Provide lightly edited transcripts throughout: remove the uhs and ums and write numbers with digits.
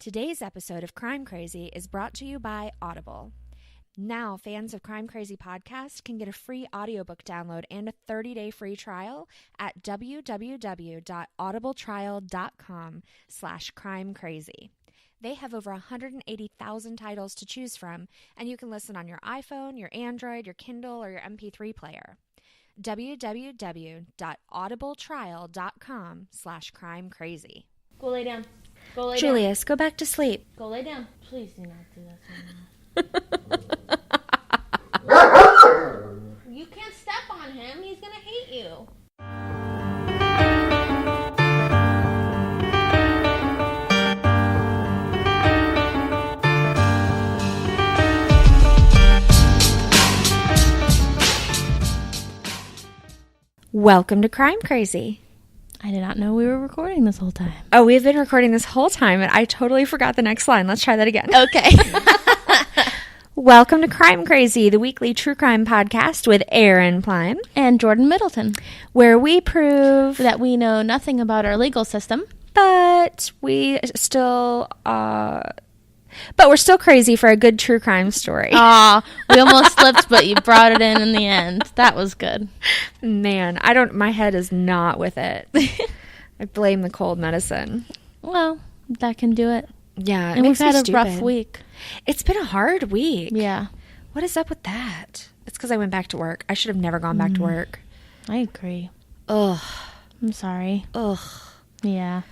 Today's episode of Crime Crazy is brought to you by Audible. Now, fans of Crime Crazy Podcast can get a free audiobook download and a 30-day free trial at www.audibletrial.com/crimecrazy. They have over 180,000 titles to choose from, and you can listen on your iPhone, your Android, your Kindle, or your MP3 player. www.audibletrial.com/crimecrazy. Go lay down. Go lay Julius, go back to sleep. down. Go lay down. Please do not do that to me. You can't step on him. He's going to hate you. Welcome to Crime Crazy. I did not know we were recording this whole time. Oh, we've been recording this whole time, and I totally forgot the next line. Let's try that again. Okay. Welcome to Crime Crazy, the weekly true crime podcast with Aaron Plime, And Jordan Middleton. where we prove That we know nothing about our legal system. but we still but we're still crazy for a good true crime story. Aw, we almost slipped, but you brought it in the end. That was good. Man, my head is not with it. I blame the cold medicine. Well, that can do it. Yeah, And we've had a rough week. It's been a hard week. Yeah, What is up with that? It's because I went back to work. I should have never gone back to work. I agree. Ugh. I'm sorry. Ugh. Yeah.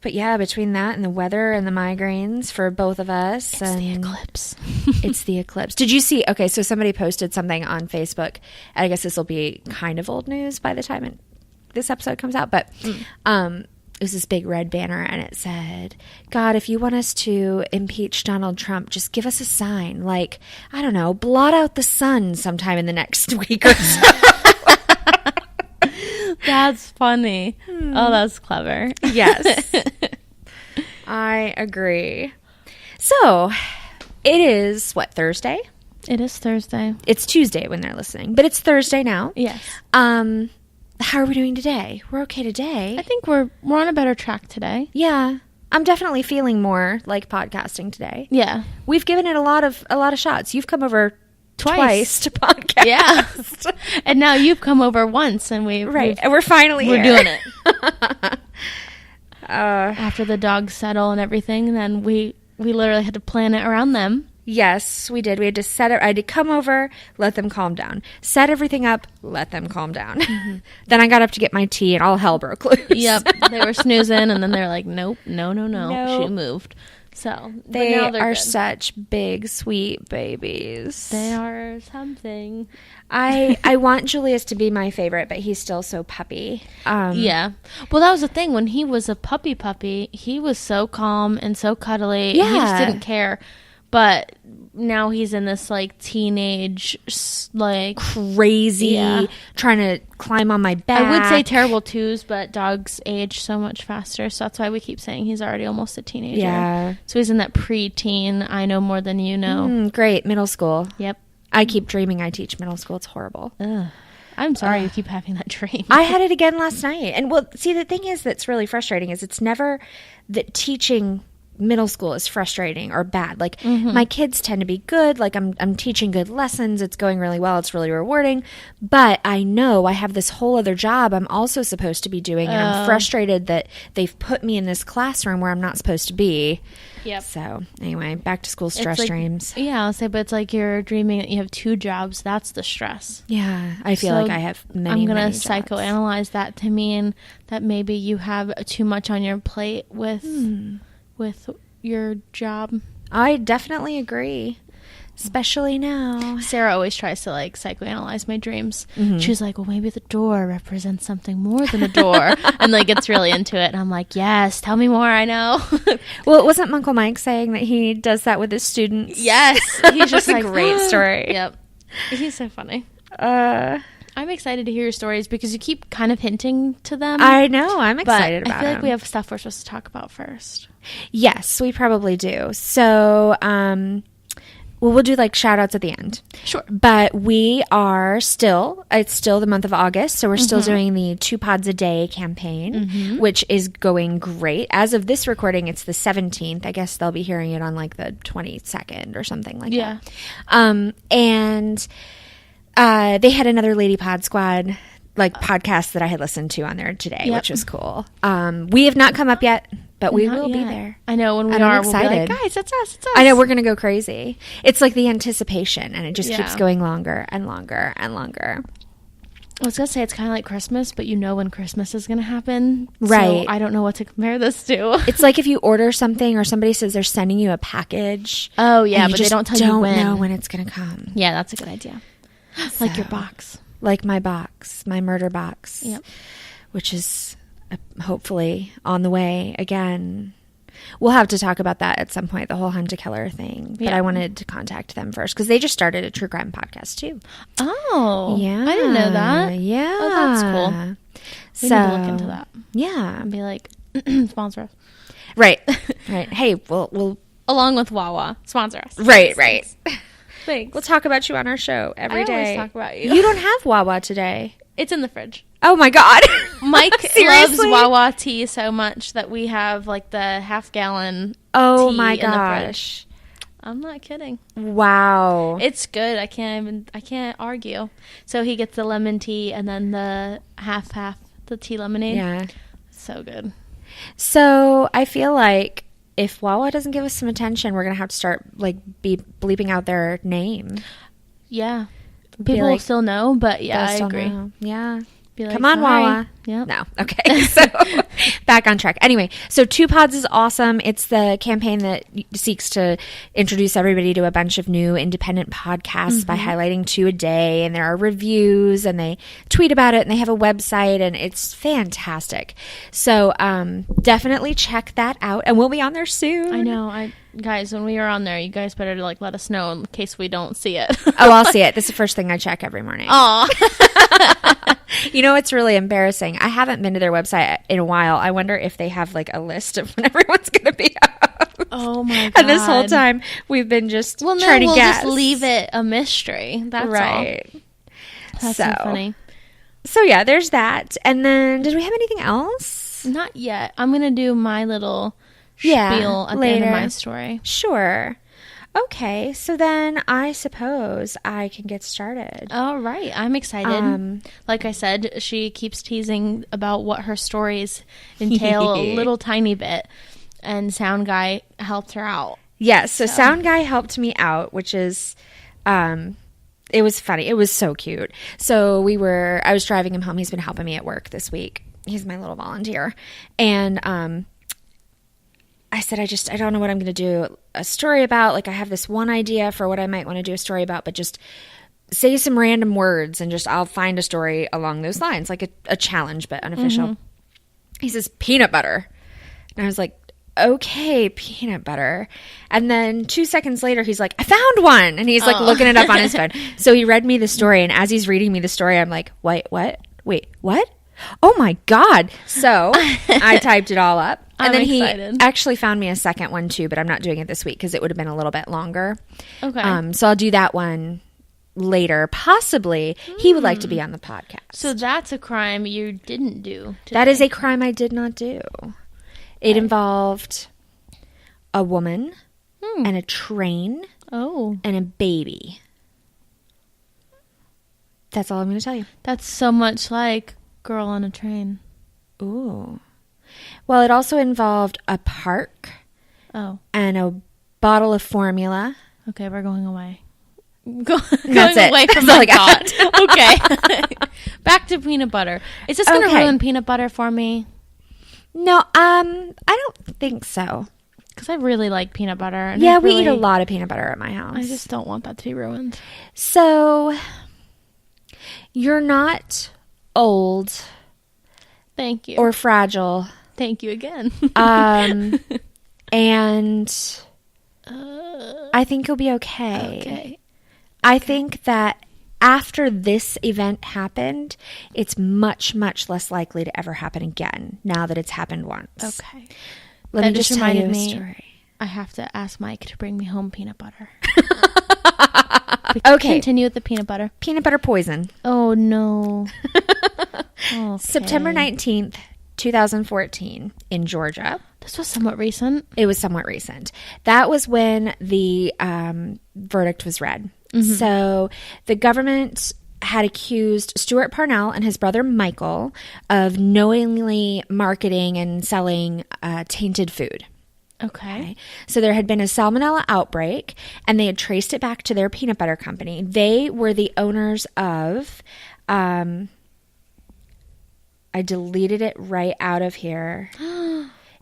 But yeah, between that and the weather and the migraines for both of us. It's the eclipse. It's the eclipse. Did you see? Okay, so somebody posted something on Facebook. And I guess this will be kind of old news by the time this episode comes out. But it was this big red banner, and it said, God, if you want us to impeach Donald Trump, just give us a sign. Like, I don't know, blot out the sun sometime in the next week or so. That's funny. Oh, that's clever. Yes. I agree. So, it is, Thursday? It is Thursday. It's Tuesday when they're listening, but it's Thursday now. Yes. How are we doing today? We're okay today. I think we're on a better track today. Yeah. I'm definitely feeling more like podcasting today. Yeah. We've given it a lot of shots. You've come over twice to podcast. Yeah. And now you've come over once, and and we're finally we're here. doing it. After the dogs settle and everything, then we literally had to plan it around them. Yes, we did. We had to I had to come over, let them calm down. Set everything up, let them calm down. Mm-hmm. Then I got up to get my tea, and all hell broke loose. Yep. They were snoozing, and then they're like, nope, no. She moved. So they are good. such big, sweet babies. They are something. I want Julius to be my favorite, but he's still so puppy. Yeah. Well, that was the thing. When he was a puppy, he was so calm and so cuddly. Yeah. He just didn't care. But now he's in this, like, teenage, like... crazy, trying to climb on my back. I would say terrible twos, but dogs age so much faster. So that's why we keep saying he's already almost a teenager. Yeah. So he's in that preteen, I know more than you know. Great. Middle school. Yep. I keep dreaming I teach middle school. It's horrible. Ugh. I'm sorry you keep having that dream. I had it again last night. And, well, see, the thing is that's really frustrating is it's never that teaching middle school is frustrating or bad. Like, my kids tend to be good. Like, I'm teaching good lessons. It's going really well. It's really rewarding. But I know I have this whole other job I'm also supposed to be doing, and I'm frustrated that they've put me in this classroom where I'm not supposed to be. Yep. So, anyway, back to school stress dreams. Yeah, I'll say, but it's like you're dreaming that you have two jobs. That's the stress. Yeah, I feel like I have many, I'm going many to jobs. psychoanalyze that to mean that maybe you have too much on your plate with your job. I definitely agree, especially now. Sarah always tries to, like, psychoanalyze my dreams. She's like, well, maybe the door represents something more than a door. And, like, gets really into it. And I'm like, yes, tell me more. I know. Well, it wasn't Uncle Mike saying that he does that with his students? Yes. He's just That's a great story. Yep. He's so funny. I'm excited to hear your stories because you keep kind of hinting to them. I know. I'm excited about it. I feel like we have stuff we're supposed to talk about first. Yes, we probably do. So, Well, we'll do like shout outs at the end. Sure. But it's still the month of August. So we're still doing the 2 pods a day campaign, which is going great. As of this recording, it's the 17th. I guess they'll be hearing it on like the 22nd or something like that. And they had another Lady Pod Squad podcast that I had listened to on there today, which was cool. We have not come up yet, but we will be there. I know when we I'm are, excited. we'll be like, guys, it's us. I know we're going to go crazy. It's like the anticipation, and it just keeps going longer and longer and longer. I was going to say it's kind of like Christmas, but you know when Christmas is going to happen. Right. So I don't know what to compare this to. It's like if you order something or somebody says they're sending you a package. Oh, yeah, but they don't tell you when. know when it's going to come. Yeah, that's a good idea. Like your box. Like my box, my murder box, which is hopefully on the way again. We'll have to talk about that at some point, the whole Hunt a Killer thing. But I wanted to contact them first because they just started a true crime podcast too. Oh, yeah, I didn't know that. Yeah, oh, that's cool. We need to look into that. Yeah, and be like, sponsor us. Right. Hey, we'll along with Wawa, sponsor us. Right. Thanks. We'll talk about you on our show every day. I always talk about you. You don't have Wawa today. It's in the fridge. Oh my God. Mike loves Wawa tea so much that we have like the half-gallon tea my in the gosh. fridge. I'm not kidding. Wow. It's good. I can't argue. So he gets the lemon tea and then the half the tea lemonade. Yeah. So good. So I feel like if Wawa doesn't give us some attention, we're going to have to start be bleeping out their name. Yeah. People will still know, but yeah, I agree. Yeah. Be like, come on, sorry. Wawa. Yep. No. Okay. So back on track. Anyway, so 2 Pods is awesome. It's the campaign that seeks to introduce everybody to a bunch of new independent podcasts by highlighting 2 a day. And there are reviews and they tweet about it and they have a website and it's fantastic. So definitely check that out. And we'll be on there soon. I know. Guys, when we are on there, you guys better let us know in case we don't see it. Oh, I'll see it. This is the first thing I check every morning. Aw. You know, it's really embarrassing. I haven't been to their website in a while. I wonder if they have a list of when everyone's going to be out. Oh my God. And this whole time we've been just trying to we'll guess. just leave it a mystery. That's right. all. That's so funny. So yeah, there's that. And then did we have anything else? Not yet. I'm going to do my little spiel at the end of my story. Sure. Okay, so then I suppose I can get started. All right, I'm excited. Like I said, she keeps teasing about what her stories entail a little tiny bit, and Sound Guy helped her out. Yes, so Sound Guy helped me out, which is, it was funny. It was so cute. So I was driving him home. He's been helping me at work this week. He's my little volunteer. And, I said, I don't know what I'm going to do a story about. I have this one idea for what I might want to do a story about, but just say some random words and I'll find a story along those lines, like a challenge, but unofficial. He says, peanut butter. And I was like, okay, peanut butter. And then 2 seconds later, he's like, I found one. And he's looking it up on his phone. So he read me the story. And as he's reading me the story, I'm like, wait, what? Oh my God. So I typed it all up. And then excited. He actually found me a second one too, but I'm not doing it this week because it would have been a little bit longer. Okay. So I'll do that one later. Possibly he would like to be on the podcast. So that's a crime you didn't do today. That is a crime I did not do. It involved a woman and a train and a baby. That's all I'm going to tell you. That's so much like Girl on a Train. Ooh. Well, it also involved a park. Oh. And a bottle of formula. Okay, we're going away. That's going it. away from my thought. Okay. Back to peanut butter. Is this going to ruin peanut butter for me? No, I don't think so. Because I really like peanut butter. And yeah, we eat a lot of peanut butter at my house. I just don't want that to be ruined. So, you're not old. Thank you. Or fragile. Thank you again. And I think you'll be okay. Okay. I think that after this event happened, it's much, much less likely to ever happen again now that it's happened once. Okay. Let me just tell you a story. I have to ask Mike to bring me home peanut butter. Okay. Continue with the peanut butter. Peanut butter poison. Oh, no. Okay. September 19th, 2014 in Georgia. This was somewhat recent. It was somewhat recent. That was when the verdict was read. So the government had accused Stuart Parnell and his brother Michael of knowingly marketing and selling tainted food. Okay. So there had been a salmonella outbreak, and they had traced it back to their peanut butter company. They were the owners of, I deleted it right out of here.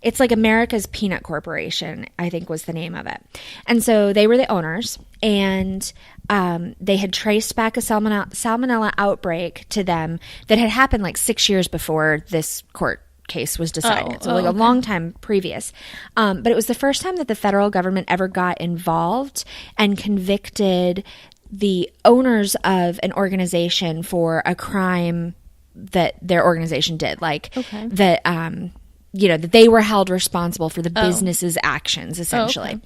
It's like America's Peanut Corporation, I think was the name of it. And so they were the owners, and they had traced back a salmonella outbreak to them that had happened like 6 years before this court case was decided. So like a long time previous. But it was the first time that the federal government ever got involved and convicted the owners of an organization for a crime that their organization did. Like that, that they were held responsible for the business's actions, essentially.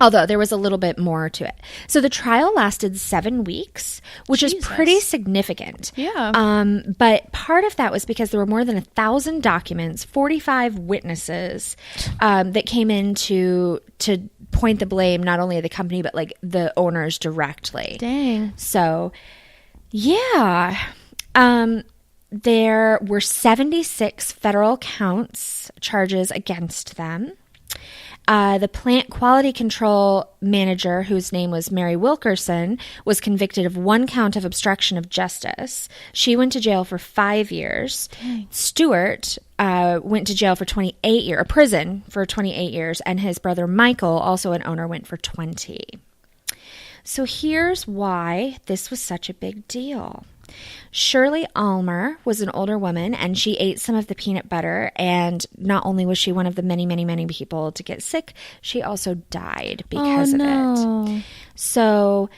Although there was a little bit more to it. So the trial lasted 7 weeks, which is pretty significant. Yeah. But part of that was because there were more than 1,000 documents, 45 witnesses that came in to point the blame not only at the company, but like the owners directly. Dang. So, yeah. There were 76 federal charges against them. The plant quality control manager, whose name was Mary Wilkerson, was convicted of 1 count of obstruction of justice. She went to jail for 5 years. Dang. Stuart went to jail for 28 years, or prison for 28 years, and his brother Michael, also an owner, went for 20. So here's why this was such a big deal. Shirley Almer was an older woman, and she ate some of the peanut butter, and not only was she one of the many, many, many people to get sick, she also died because of it. So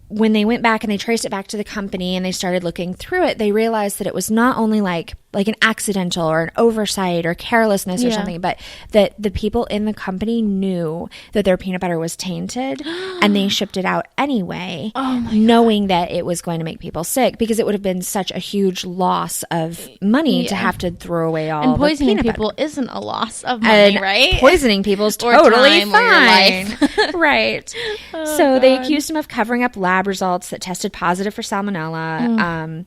when they went back and they traced it back to the company and they started looking through it, they realized that it was not only like an accidental or an oversight or carelessness or something, but that the people in the company knew that their peanut butter was tainted and they shipped it out anyway, knowing that it was going to make people sick, because it would have been such a huge loss of money to have to throw away all and the poisoning peanut people butter. Isn't a loss of money, right? Poisoning people is totally fine. Right. So they accused him of covering up lab results that tested positive for salmonella.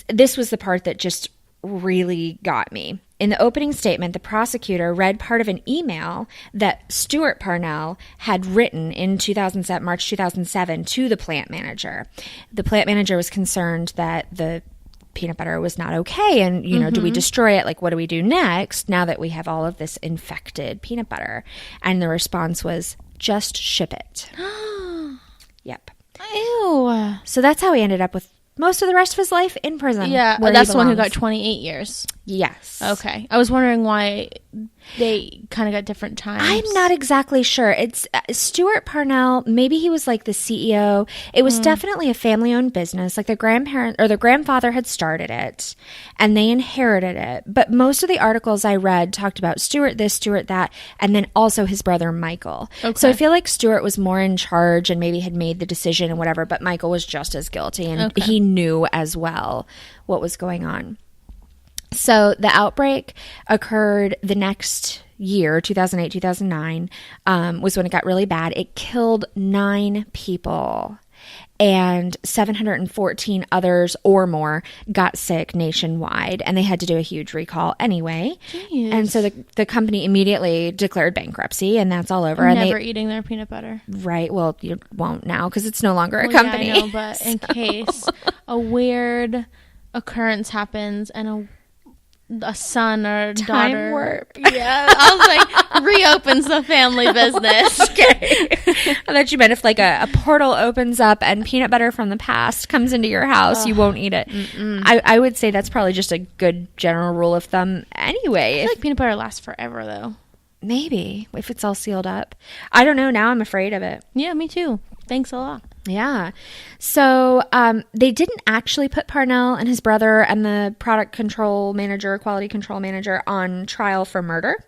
This was the part that just really got me. In the opening statement, the prosecutor read part of an email that Stuart Parnell had written in March 2007 to the plant manager. The plant manager was concerned that the peanut butter was not okay, and do we destroy it? Like, what do we do next now that we have all of this infected peanut butter? And the response was, just ship it. Yep. Ew. So that's how he ended up with most of the rest of his life in prison. Yeah, that's the one who got 28 years. Yes. Okay. I was wondering why they kind of got different times. I'm not exactly sure. It's Stuart Parnell. Maybe he was like the CEO. It was definitely a family-owned business. Like their grandfather had started it, and they inherited it. But most of the articles I read talked about Stuart this, Stuart that, and then also his brother Michael. Okay. So I feel like Stuart was more in charge and maybe had made the decision and whatever, but Michael was just as guilty, and he knew as well what was going on. So the outbreak occurred the next year, 2008, 2009, was when it got really bad. It killed 9 people, and 714 others or more got sick nationwide, and they had to do a huge recall anyway. Jeez. And so the company immediately declared bankruptcy, and that's all over. Never eating their peanut butter. Right. Well, you won't now because it's no longer a company. Yeah, I know, but in case a weird occurrence happens and a son or a Time daughter. warp. Yeah. I was like, reopens the family business. Okay. I thought you meant if like a portal opens up and peanut butter from the past comes into your house, you won't eat it. I would say that's probably just a good general rule of thumb anyway. I feel like peanut butter lasts forever though. Maybe, if it's all sealed up. I don't know. Now I'm afraid of it. Yeah, me too. Thanks a lot. Yeah. So they didn't actually put Parnell and his brother and the product control manager, quality control manager on trial for murder.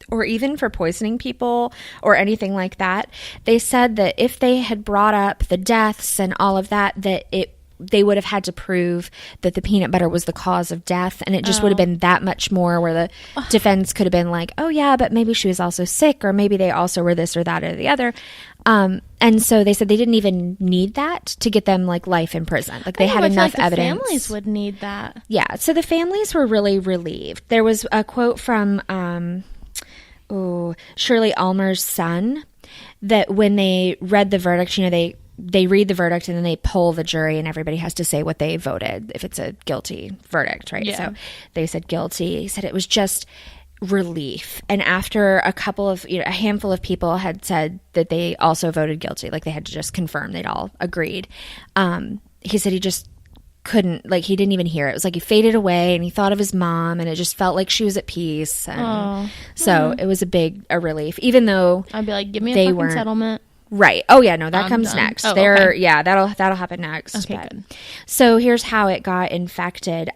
or even for poisoning people or anything like that. They said that if they had brought up the deaths and all of that, they would have had to prove that the peanut butter was the cause of death, and it just would have been that much more where the defense could have been like, oh yeah, but maybe she was also sick, or maybe they also were this or that or the other. And so they said they didn't even need that to get them like life in prison. Like they had enough evidence. The families would need that. Yeah. So the families were really relieved. There was a quote from Shirley Ulmer's son that when they read the verdict, they read the verdict and then they poll the jury and everybody has to say what they voted if it's a guilty verdict, right? Yeah. So they said guilty. He said it was just relief. And after a handful of people had said that they also voted guilty, like they had to just confirm they'd all agreed. He said he just couldn't, like he didn't even hear it. It was like he faded away and he thought of his mom and it just felt like she was at peace. And so it was a relief, even though I'd be like, give me a fucking settlement. Right. Oh yeah, no, that comes done. next. Oh, okay. Yeah, that'll happen next. Okay, good. So here's how it got infected.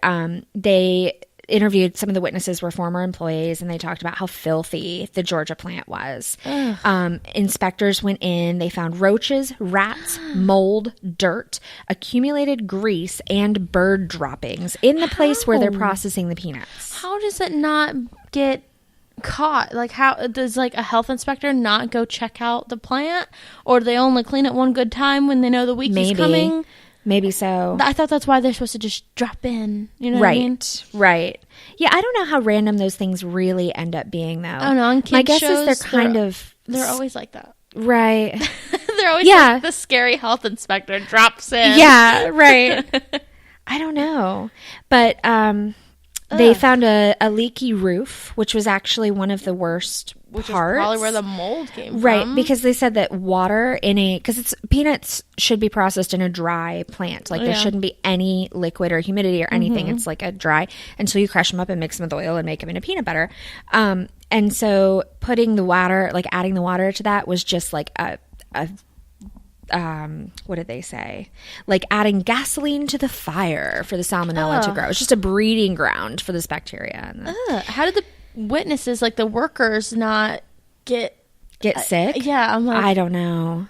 They interviewed some of the witnesses were former employees, and they talked about how filthy the Georgia plant was. Inspectors went in. They found roaches, rats, mold, dirt, accumulated grease, and bird droppings in the place where they're processing the peanuts. How does it not get caught? Like, how does like a health inspector not go check out the plant, or do they only clean it one good time when they know the week is coming? Maybe so. I thought that's why they're supposed to just drop in. You know what I mean? Right. Yeah, I don't know how random those things really end up being, though. Oh no, on kids' my guess shows, is they're always like that. Right. They're always like the scary health inspector drops in. Yeah, right. I don't know, but they found a leaky roof, which was actually one of the worst which parts. Is probably where the mold came from. Right, because they said that water because peanuts should be processed in a dry plant. Like there shouldn't be any liquid or humidity or anything. It's like a dry until you crush them up and mix them with oil and make them into peanut butter. And so putting the water, like adding the water to that was just like a what did they say? Like adding gasoline to the fire for the salmonella to grow. It's just a breeding ground for this bacteria. How did the witnesses, like the workers, not get sick? Yeah, I'm like, I don't know.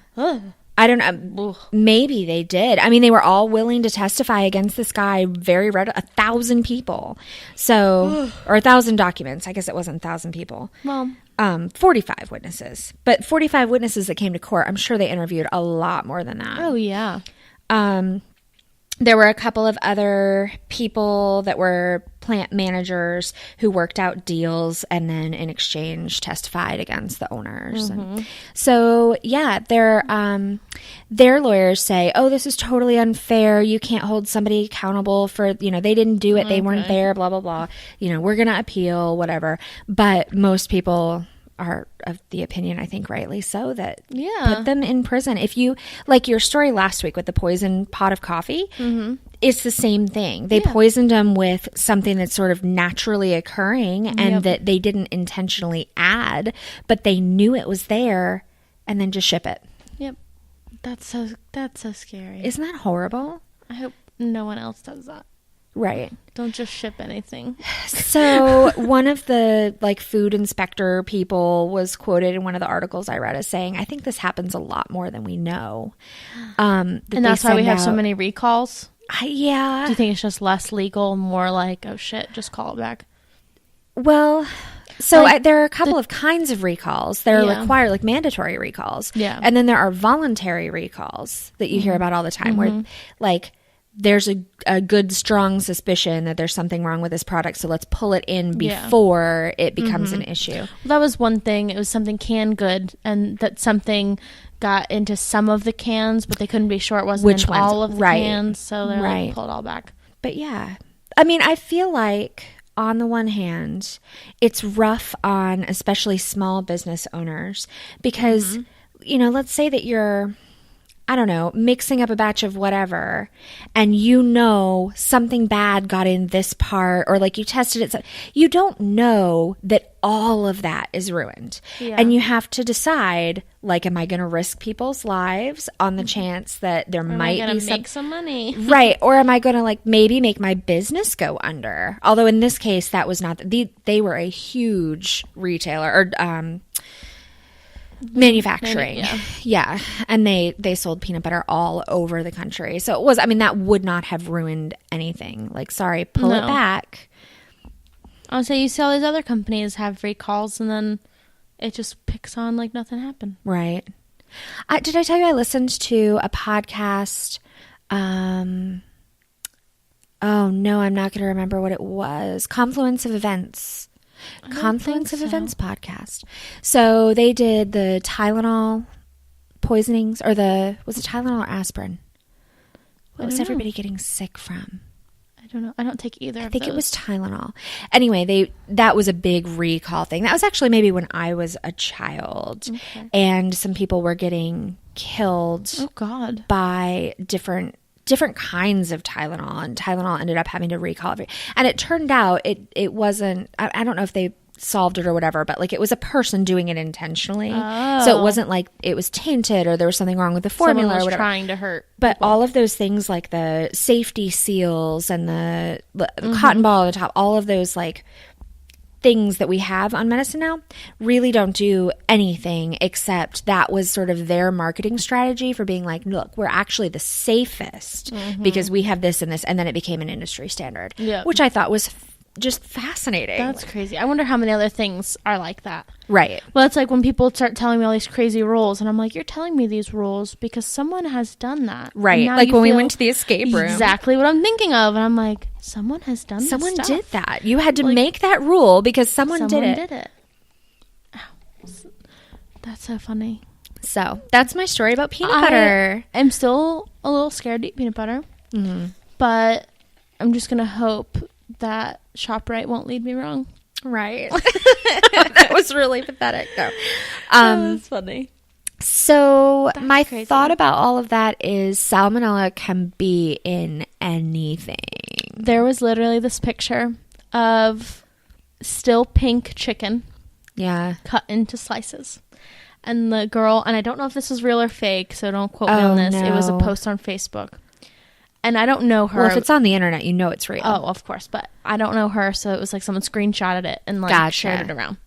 I don't know. Maybe they did. I mean, they were all willing to testify against this guy. 1,000 people. So, or 1,000 documents. I guess it wasn't 1,000 people. Well, 45 witnesses. But 45 witnesses that came to court, I'm sure they interviewed a lot more than that. Oh, yeah. There were a couple of other people that were plant managers who worked out deals and then in exchange testified against the owners. And so, yeah, their lawyers say, oh, this is totally unfair. You can't hold somebody accountable for, they didn't do it. They weren't there, blah, blah, blah. We're going to appeal, whatever. But most people are of the opinion, I think rightly so, that put them in prison. If you, like your story last week with the poisoned pot of coffee, it's the same thing. They poisoned them with something that's sort of naturally occurring and that they didn't intentionally add, but they knew it was there and then just ship it. Yep. That's so scary. Isn't that horrible? I hope no one else does that. Right. Don't just ship anything. So one of the food inspector people was quoted in one of the articles I read as saying, I think this happens a lot more than we know. And that's why we have so many recalls? Yeah. Do you think it's just less legal, more like, oh shit, just call it back? Well, so there are a couple of kinds of recalls. There are required, like mandatory recalls. Yeah. And then there are voluntary recalls that you hear about all the time where there's a good, strong suspicion that there's something wrong with this product, so let's pull it in before it becomes an issue. Well, that was one thing. It was something canned good, and that something got into some of the cans, but they couldn't be sure it wasn't in all of the cans, so they pull it all back. But yeah. I mean, I feel like on the one hand, it's rough on especially small business owners because, let's say that you're I don't know, mixing up a batch of whatever, and you know something bad got in this part, or like you tested it, you don't know that all of that is ruined. Yeah. And you have to decide, like, am I going to risk people's lives on the chance that there might am I be make some money? Right. Or am I going to, like, maybe make my business go under? Although in this case, that was not, they were a huge retailer, or manufacturing. Yeah. And they sold peanut butter all over the country. So it was, I mean, that would not have ruined anything. Like, sorry, pull it back. I'll say you see all these other companies have recalls and then it just picks on like nothing happened. Right. Did I tell you I listened to a podcast? Oh no, I'm not going to remember what it was. Confluence of Events podcast. So they did the Tylenol poisonings, or was it Tylenol or aspirin? What was everybody getting sick from? I don't know. I don't take either of those. I think it was Tylenol. Anyway, that was a big recall thing. That was actually maybe when I was a child. Okay. And some people were getting killed by different kinds of Tylenol, and Tylenol ended up having to recall every. And it turned out it wasn't. I don't know if they solved it or whatever, but like it was a person doing it intentionally. So it wasn't like it was tainted or there was something wrong with the formula Someone was or whatever. Trying to hurt. But people. all of those things, like the safety seals and the cotton ball on the top, all of those like things that we have on medicine now really don't do anything, except that was sort of their marketing strategy for being like, look, we're actually the safest because we have this and this. And then it became an industry standard, which I thought was just fascinating. That's crazy. I wonder how many other things are like that. Right. Well, it's like when people start telling me all these crazy rules, and I'm like, you're telling me these rules because someone has done that. Right. Like when we went to the escape room. Exactly what I'm thinking of. And I'm like, someone has done this stuff. Someone did that. You had to make that rule because someone did it. Ow. That's so funny. So that's my story about peanut butter. I'm still a little scared to eat peanut butter, but I'm just going to hope that ShopRite won't lead me wrong. Right. That was really pathetic, though. That's funny. So my thought about all of that is salmonella can be in anything. There was literally this picture of still pink chicken. Yeah. Cut into slices. And the girl, and I don't know if this is real or fake, so don't quote me on this. No. It was a post on Facebook. And I don't know her. Well, if it's on the internet, you know it's real. Oh, of course. But I don't know her, so it was like someone screenshotted it and like shared it around.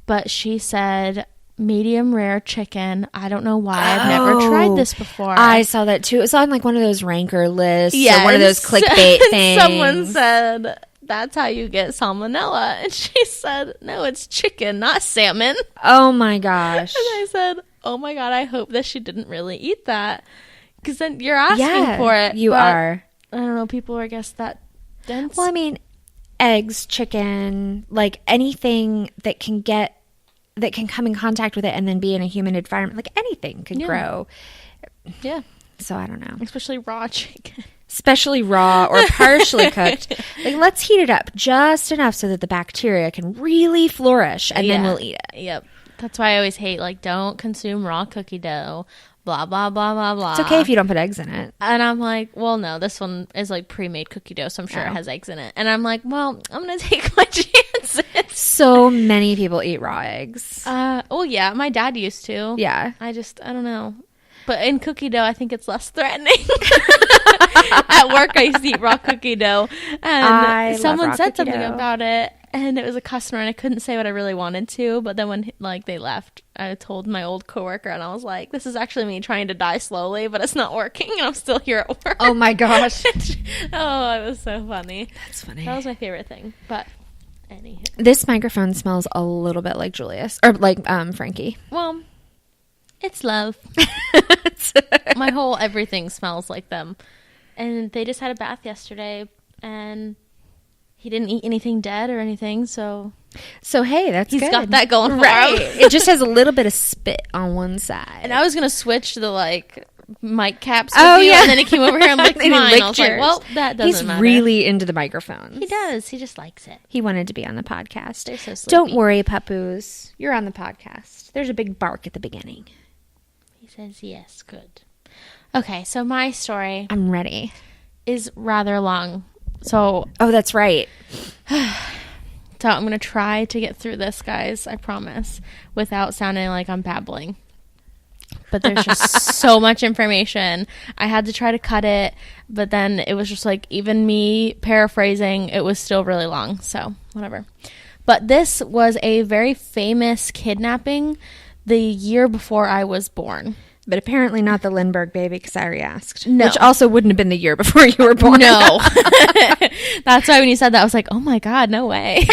But she said, medium rare chicken. I don't know why. I've never tried this before. I saw that too. It's on like one of those ranker lists or one of those clickbait things. Someone said, that's how you get salmonella. And she said, no, it's chicken, not salmon. Oh my gosh. And I said, oh my God, I hope that she didn't really eat that. Because then you're asking for it. You are. I don't know. People are, I guess, that dense. Well, I mean, eggs, chicken, like anything that can come in contact with it and then be in a human environment, like anything could grow. Yeah. So I don't know. Especially raw chicken. Especially raw or partially cooked. Like, let's heat it up just enough so that the bacteria can really flourish, and then we'll eat it. Yep. That's why I always hate, like, don't consume raw cookie dough. Blah, blah, blah, blah, blah. It's okay if you don't put eggs in it. And I'm like, well, no, this one is like pre-made cookie dough, so I'm sure it has eggs in it. And I'm like, well, I'm going to take my chances. So many people eat raw eggs. Oh, yeah. My dad used to. Yeah. I don't know. But in cookie dough, I think it's less threatening. At work, I used to eat raw cookie dough. And someone said something about it. And it was a customer, and I couldn't say what I really wanted to. But then when they left, I told my old coworker, and I was like, "This is actually me trying to die slowly, but it's not working, and I'm still here at work." Oh my gosh! Oh, it was so funny. That's funny. That was my favorite thing. But anywho, this microphone smells a little bit like Julius or like Frankie. Well, it's love. My whole everything smells like them, and they just had a bath yesterday, and he didn't eat anything dead or anything, so hey, that's he's good. Got that going for him. It just has a little bit of spit on one side. And I was gonna switch to the mic caps. And then he came over here and licked mine. I was like, well, that doesn't matter. He's really into the microphones. He does. He just likes it. He wanted to be on the podcast. They're so sleepy. Don't worry, Papoose. You're on the podcast. There's a big bark at the beginning. He says yes. Good. Okay, so my story... I'm ready. ...is rather long. So... Oh, that's right. So I'm going to try to get through this, guys. I promise. Without sounding like I'm babbling. But there's just so much information. I had to try to cut it. But then it was just like, even me paraphrasing, it was still really long. So, whatever. But this was a very famous kidnapping the year before I was born. But apparently not the Lindbergh baby, because I already asked. No. Which also wouldn't have been the year before you were born. No. That's why when you said that, I was like, oh my God, no way.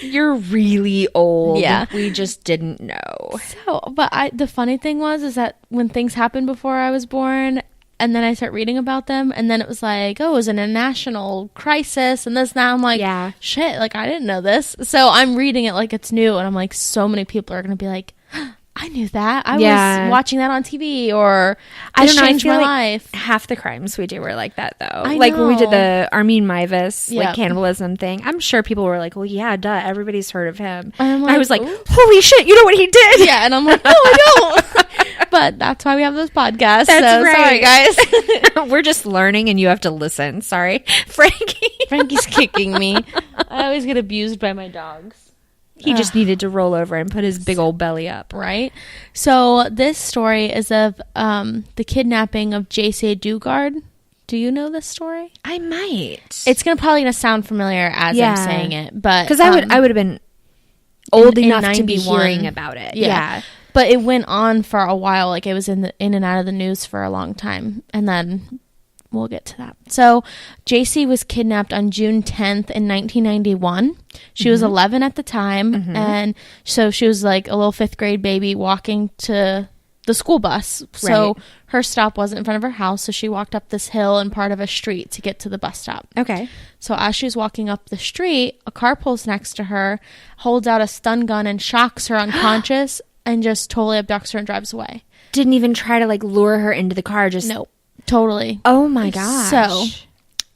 You're really old. Yeah. We just didn't know. So, but the funny thing is that when things happened before I was born, and then I start reading about them, and then it was like, oh, it was in a national crisis, and this, now I'm like, yeah, shit, like, I didn't know this. So I'm reading it like it's new, and I'm like, so many people are going to be like, I knew that. I was watching that on TV, or I don't know. Changed my like life. Half the crimes we do were like that, though. I like know. when we did the Armin Mivas like cannibalism thing. I'm sure people were like, "Well, yeah, duh. Everybody's heard of him." And I was like, "Holy shit! You know what he did?" Yeah, and I'm like, "No, I don't." But that's why we have those podcasts. That's right, sorry, guys. We're just learning, and you have to listen. Sorry, Frankie. Frankie's kicking me. I always get abused by my dogs. He just needed to roll over and put his big old belly up. Right? So this story is of the kidnapping of J.C. Dugard. Do you know this story? I might. It's probably going to sound familiar as I'm saying it. But because I would have been old enough to be hearing about it. Yeah. But it went on for a while. Like, it was in and out of the news for a long time. And then... we'll get to that. So, JC was kidnapped on June 10th in 1991. She was 11 at the time. And so she was like a little 5th grade baby walking to the school bus. So her stop wasn't in front of her house. So she walked up this hill and part of a street to get to the bus stop. Okay. So as she's walking up the street, a car pulls next to her, holds out a stun gun and shocks her unconscious and just totally abducts her and drives away. Didn't even try to like lure her into the car. Just nope. Totally. Oh my gosh. So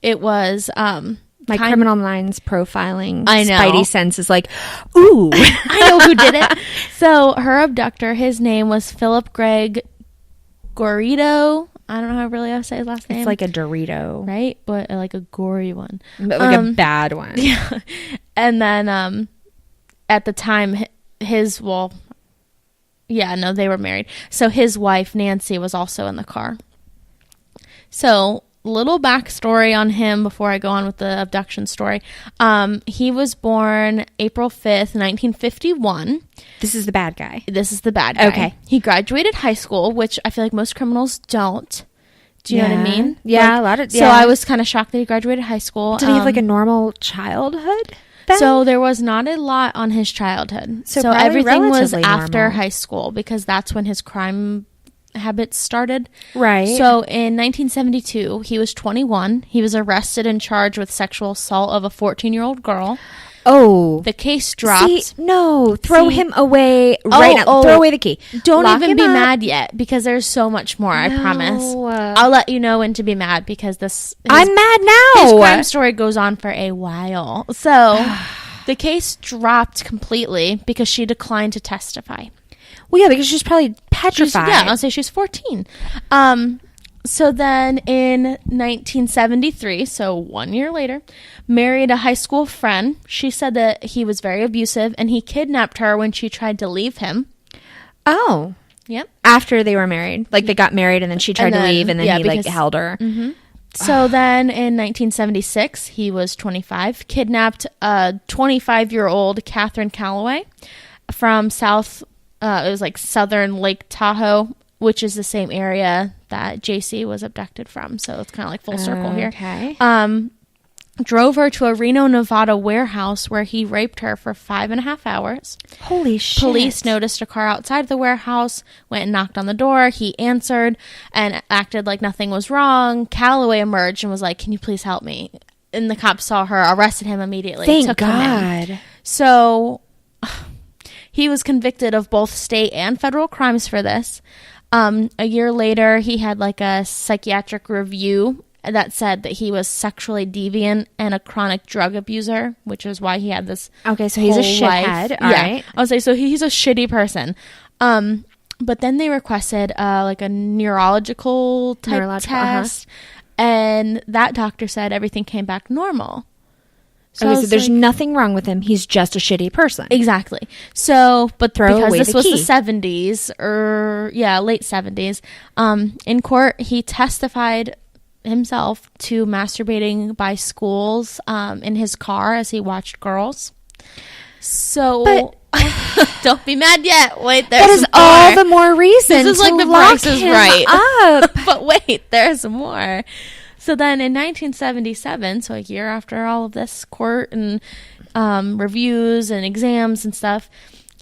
it was my criminal minds profiling I know. Spidey sense is like, ooh, I know who did it. So her abductor, his name was Philip Greg Gorito. I don't know how really I say his last name. It's like a Dorito, right? But like a gory one, but like a bad one. Yeah. And then at the time, they were married. So his wife Nancy was also in the car. So, little backstory on him before I go on with the abduction story. He was born April 5th, 1951. This is the bad guy. This is the bad guy. Okay. He graduated high school, which I feel like most criminals don't. Do you know what I mean? Yeah, like, a lot of... So, I was kind of shocked that he graduated high school. Did he have like a normal childhood then? So, there was not a lot on his childhood. So everything was after normal. High school because that's when his crime... habits started. Right. So in 1972, he was 21. He was arrested and charged with sexual assault of a 14-year-old girl. Oh. The case dropped. Throw him away right now. Throw away the key. Don't Lock even be up. mad yet because there's so much more, I promise. I'll let you know when to be mad because I'm mad now. His crime story goes on for a while. So the case dropped completely because she declined to testify. Well, yeah, because she's probably petrified. I'll say she's 14. So then in 1973, so 1 year later, married a high school friend. She said that he was very abusive and he kidnapped her when she tried to leave him. Oh. Yep. After they were married. Like they got married and then she tried to leave and then he held her. Mm-hmm. So then in 1976, he was 25, kidnapped a 25-year-old Catherine Calloway from it was like southern Lake Tahoe, which is the same area that JC was abducted from. So it's kind of like full circle here. Okay. Drove her to a Reno, Nevada warehouse where he raped her for 5.5 hours. Holy shit. Police noticed a car outside the warehouse, went and knocked on the door. He answered and acted like nothing was wrong. Calloway emerged and was like, "Can you please help me?" And the cops saw her, arrested him immediately. Thank God. So... he was convicted of both state and federal crimes for this. A year later, he had like a psychiatric review that said that he was sexually deviant and a chronic drug abuser, which is why he had this. Okay, so he's a shithead. All right. I would say so. He's a shitty person. But then they requested like a neurological type test, and that doctor said everything came back normal. So there's nothing wrong with him. He's just a shitty person. Exactly. So, but because this was the 70s, late 70s, in court, he testified himself to masturbating by schools in his car as he watched girls. So, don't be mad yet. Wait, there's that is more. All the more reason. This is like the Price is Right. Up. But wait, there's more. So then in 1977, so a year after all of this court and reviews and exams and stuff,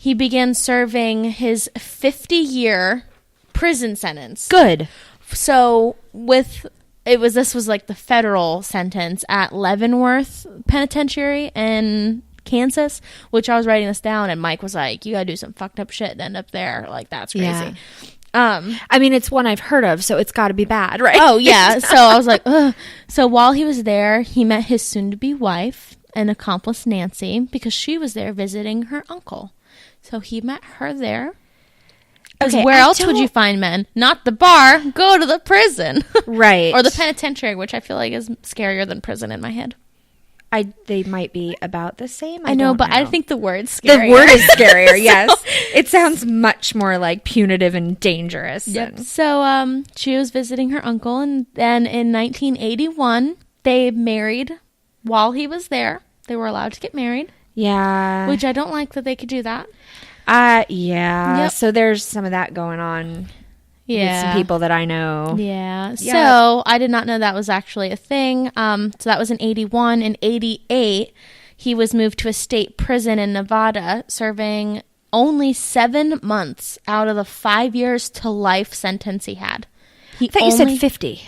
he began serving his 50-year prison sentence. Good. So this was like the federal sentence at Leavenworth Penitentiary in Kansas, which I was writing this down, and Mike was like, you gotta do some fucked up shit to end up there. Like, that's crazy. Yeah. I mean, it's one I've heard of, so it's got to be bad, right? Oh, yeah. So I was like, ugh. So while he was there, he met his soon-to-be wife and accomplice, Nancy, because she was there visiting her uncle. So he met her there. Because where else would you find men? Not the bar. Go to the prison. Right. Or the penitentiary, which I feel like is scarier than prison in my head. They might be about the same. I know, but I think the word's scarier. The word is scarier, yes. It sounds much more like punitive and dangerous. Yep. So she was visiting her uncle, and then in 1981, they married while he was there. They were allowed to get married. Yeah. Which I don't like that they could do that. Yeah. Yep. So there's some of that going on. Yeah. With some people that I know. Yeah. So I did not know that was actually a thing. So that was in 81. In 88, he was moved to a state prison in Nevada, serving only 7 months out of the 5 years to life sentence he had. I thought you said 50.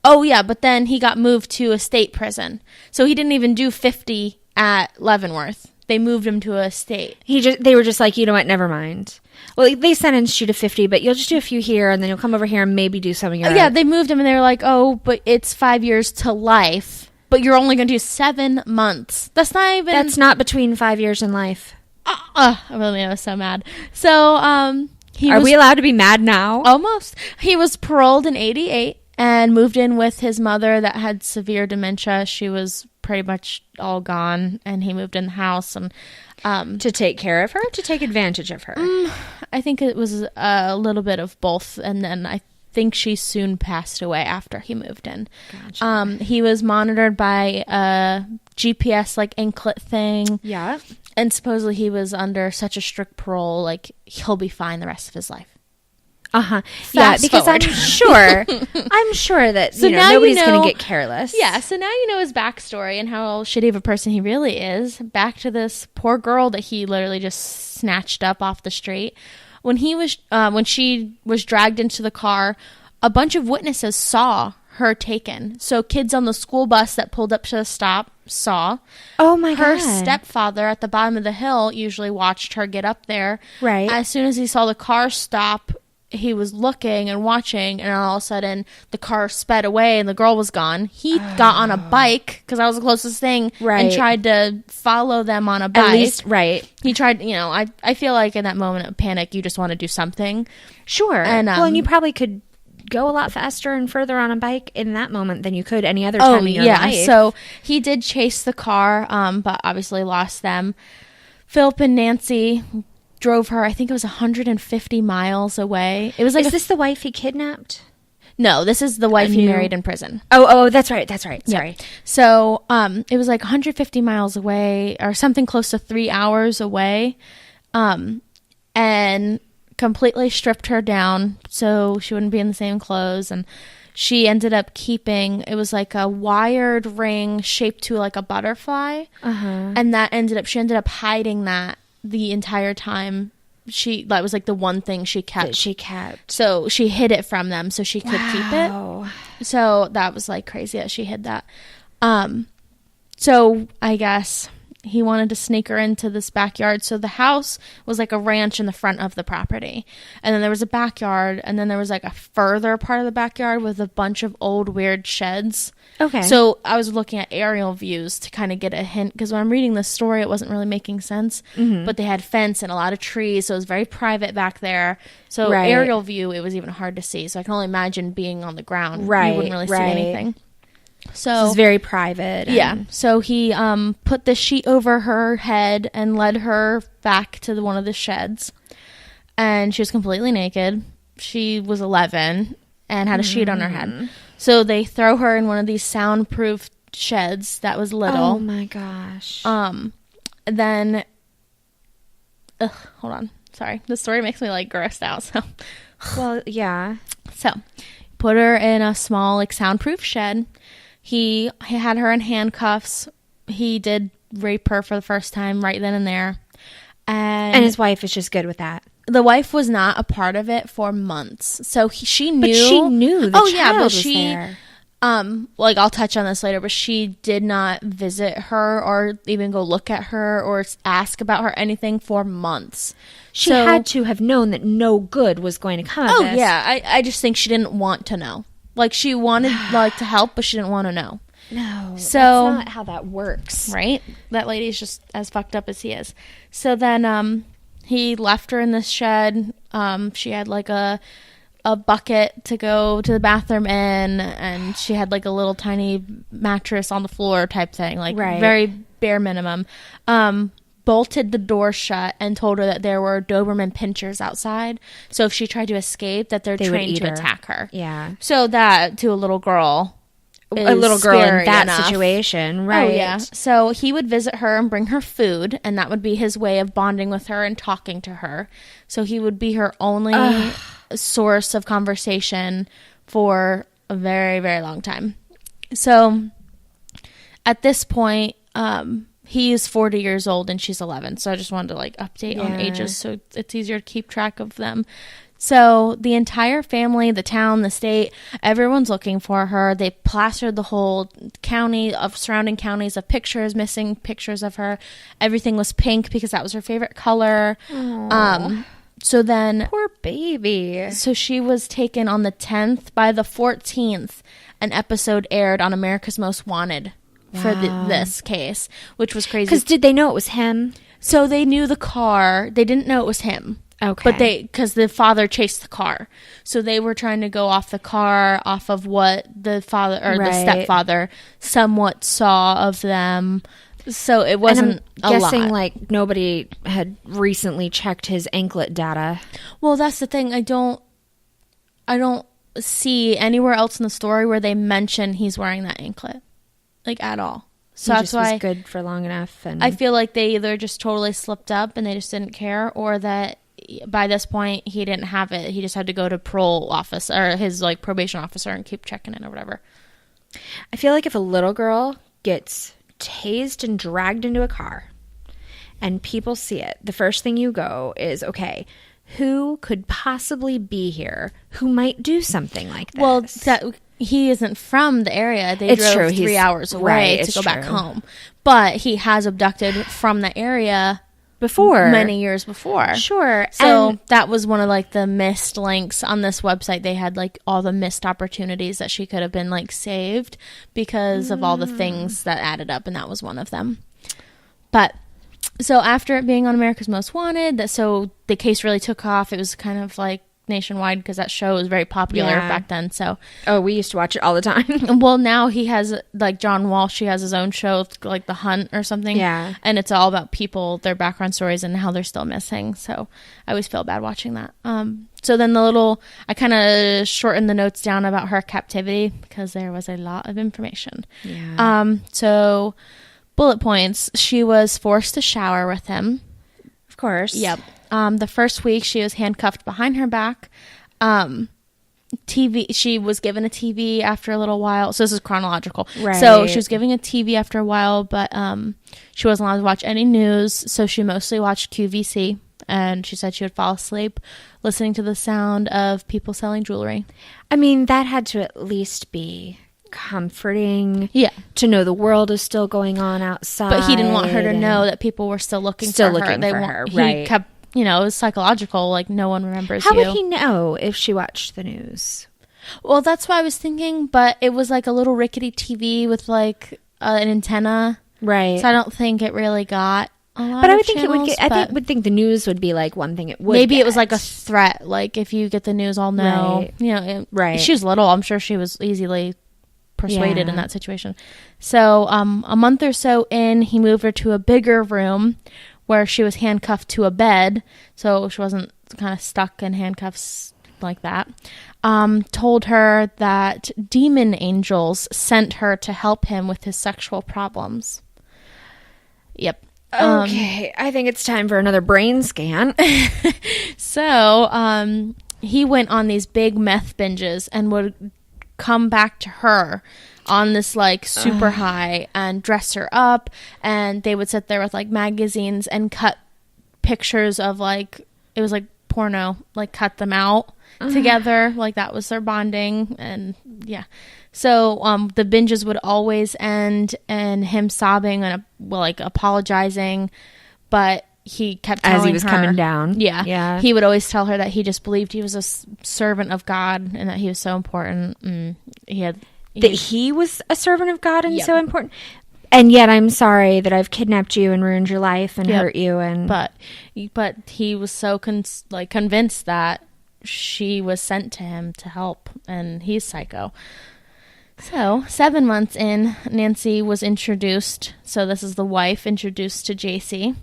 Oh, yeah. But then he got moved to a state prison. So he didn't even do 50 at Leavenworth. They moved him to a state. They were just like, you know what, never mind. Well, they sentenced you to 50, but you'll just do a few here, and then you'll come over here and maybe do some of your... Yeah, they moved him, and they were like, oh, but it's 5 years to life, but you're only going to do 7 months. That's not even... That's not between 5 years and life. I was so mad. So, Are we allowed to be mad now? Almost. He was paroled in 88 and moved in with his mother that had severe dementia. She was pretty much all gone, and he moved in the house and... to take care of her, to take advantage of her? I think it was a little bit of both, and then I think she soon passed away after he moved in. Gotcha. He was monitored by a GPS like anklet thing. Yeah. And supposedly he was under such a strict parole, like he'll be fine the rest of his life. Yeah, because I'm sure that so nobody's going to get careless. Yeah, so now you know his backstory and how shitty of a person he really is. Back to this poor girl that he literally just snatched up off the street. When she was dragged into the car, a bunch of witnesses saw her taken. So kids on the school bus that pulled up to the stop saw. Oh my God. Her stepfather at the bottom of the hill usually watched her get up there. Right. As soon as he saw the car stop, he was looking and watching, and all of a sudden the car sped away and the girl was gone. He got on a bike because that was the closest thing, and tried to follow them on a bike. At least, he tried. I feel like in that moment of panic, you just want to do something. Sure. And and you probably could go a lot faster and further on a bike in that moment than you could any other time in your life. So he did chase the car, but obviously lost them. Philip and Nancy drove her, I think it was 150 miles away. It was like, is this the wife he kidnapped? No, this is the wife he married in prison. Oh, that's right. Sorry. Yeah. So, it was like 150 miles away, or something close to 3 hours away, and completely stripped her down so she wouldn't be in the same clothes. And she ended up keeping, it was like a wired ring shaped to like a butterfly, and she ended up hiding that the entire time. That was like the one thing she kept. So she hid it from them so she could keep it. So that was like crazy that she hid that. So I guess he wanted to sneak her into this backyard. So the house was like a ranch in the front of the property. And then there was a backyard. And then there was like a further part of the backyard with a bunch of old weird sheds. Okay. So I was looking at aerial views to kind of get a hint. Because when I'm reading this story, it wasn't really making sense. Mm-hmm. But they had fence and a lot of trees. So it was very private back there. So aerial view, it was even hard to see. So I can only imagine being on the ground. You wouldn't really see anything. So it's very private. Yeah. So he put the sheet over her head and led her back to one of the sheds. And she was completely naked. She was 11 and had a sheet on her head. So they throw her in one of these soundproof sheds that was little. Oh my gosh. Then, hold on. Sorry. This story makes me like grossed out. So, well, yeah. So, put her in a small like soundproof shed. He had her in handcuffs. He did rape her for the first time right then and there. And his wife is just good with that. The wife was not a part of it for months. So she knew. But she knew the child was there. Like I'll touch on this later, but she did not visit her or even go look at her or ask about her anything for months. She had to have known that no good was going to come of this. Oh, yeah. I just think she didn't want to know. Like, she wanted, like, to help, but she didn't want to know. No, so, that's not how that works. Right? That lady's just as fucked up as he is. So then he left her in this shed. She had, like, a bucket to go to the bathroom in, and she had, like, a little tiny mattress on the floor type thing. Like, very bare minimum. Bolted the door shut and told her that there were Doberman pinchers outside. So if she tried to escape, that they trained to attack her. Yeah. So that, to a little girl in that situation, right? Oh, yeah. So he would visit her and bring her food, and that would be his way of bonding with her and talking to her. So he would be her only source of conversation for a very, very long time. So at this point, he is 40 years old and she's 11. So I just wanted to like update on ages so it's easier to keep track of them. So the entire family, the town, the state, everyone's looking for her. They plastered the whole county of surrounding counties of pictures, missing pictures of her. Everything was pink because that was her favorite color. So then... Poor baby. So she was taken on the 10th. By the 14th, an episode aired on America's Most Wanted. For this case, which was crazy. Because did they know it was him? So they knew the car. They didn't know it was him. Okay. But because the father chased the car. So they were trying to go off the car, off of what the father or the stepfather somewhat saw of them. So it wasn't a lot. Guessing like nobody had recently checked his anklet data. Well, that's the thing. I don't see anywhere else in the story where they mention he's wearing that anklet. Like, at all. So he that's why was good for long enough. And I feel like they either just totally slipped up and they just didn't care, or that by this point he didn't have it. He just had to go to parole office or his like probation officer and keep checking in or whatever. I feel like if a little girl gets tased and dragged into a car and people see it, the first thing you go is, okay, who could possibly be here who might do something like this? Well, he isn't from the area. They drove 3 hours away to go back home. But he has abducted from the area before. Many years before. Sure. So that was one of like the missed links on this website. They had like all the missed opportunities that she could have been like saved because of all the things that added up. And that was one of them. But so after it being on America's Most Wanted, so the case really took off. It was kind of like nationwide because that show was very popular back then. So we used to watch it all the time. Well, now he has like John Walsh, he has his own show like The Hunt or something, and it's all about people, their background stories and how they're still missing. So I always feel bad watching that. So then I kind of shortened the notes down about her captivity because there was a lot of information. So bullet points: she was forced to shower with him, of course. Yep. The first week she was handcuffed behind her back. She was given a TV after a little while. So this is chronological. Right. So she was given a TV after a while, but she wasn't allowed to watch any news. So she mostly watched QVC, and she said she would fall asleep listening to the sound of people selling jewelry. I mean, that had to at least be comforting. Yeah. To know the world is still going on outside. But he didn't want her to know that people were still looking for her. Right. He kept, it was psychological, like no one remembers How you. would he know if she watched the news? Well, that's what I was thinking, but it was like a little rickety TV with like an antenna. Right. So I don't think it really got a lot But I of would think channels, it would get, I would think the news would be like one thing it would maybe get. it was like a threat, like if you get the news, I'll know. Right. Right. She was little. I'm sure she was easily persuaded in that situation. So a month or so in, he moved her to a bigger room where she was handcuffed to a bed, so she wasn't kind of stuck in handcuffs like that. Told her that demon angels sent her to help him with his sexual problems. Yep. Okay, I think it's time for another brain scan. So he went on these big meth binges and would come back to her on this like super high and dress her up, and they would sit there with like magazines and cut pictures of like, it was like porno, like cut them out together, like that was their bonding. And yeah, so the binges would always end in him sobbing and like apologizing, but he kept telling her, as he was coming down. Yeah, he would always tell her that he just believed he was a servant of God and that he was so important. He was a servant of God and so important. And yet I'm sorry that I've kidnapped you and ruined your life and hurt you. And but he was so convinced that she was sent to him to help, and he's psycho. So 7 months in, Nancy was introduced. So this is the wife introduced to JC.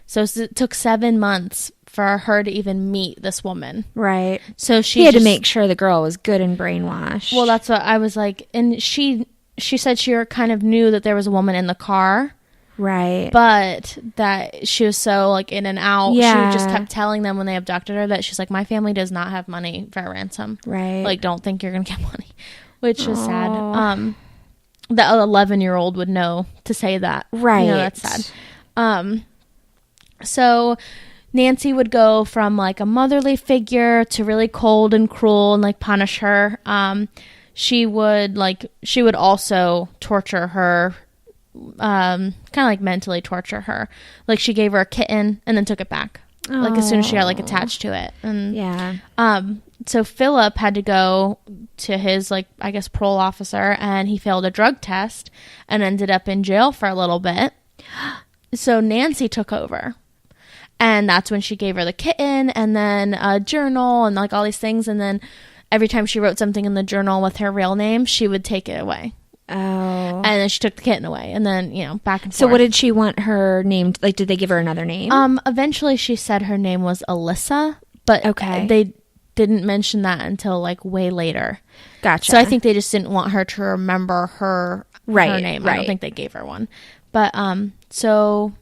So it took 7 months for her to even meet this woman. Right. So he had to make sure the girl was good and brainwashed. Well, that's what I was like. And she said she kind of knew that there was a woman in the car. Right. But that she was so like in and out. Yeah. She just kept telling them when they abducted her that she's like, my family does not have money for a ransom. Right. Like, don't think you're going to get money. Which is sad. The 11-year-old would know to say that. Right. That's sad. So Nancy would go from like a motherly figure to really cold and cruel and like punish her. She would also torture her, kind of like mentally torture her. Like she gave her a kitten and then took it back. Like as soon as she got like attached to it. And so Philip had to go to his like, I guess, parole officer, and he failed a drug test and ended up in jail for a little bit. So Nancy took over. And that's when she gave her the kitten and then a journal and like all these things. And then every time she wrote something in the journal with her real name, she would take it away. Oh. And then she took the kitten away. And then, back and forth. So what did she want her named? Like, did they give her another name? Eventually she said her name was Alyssa. But they didn't mention that until like way later. Gotcha. So I think they just didn't want her to remember her name. I don't think they gave her one. But so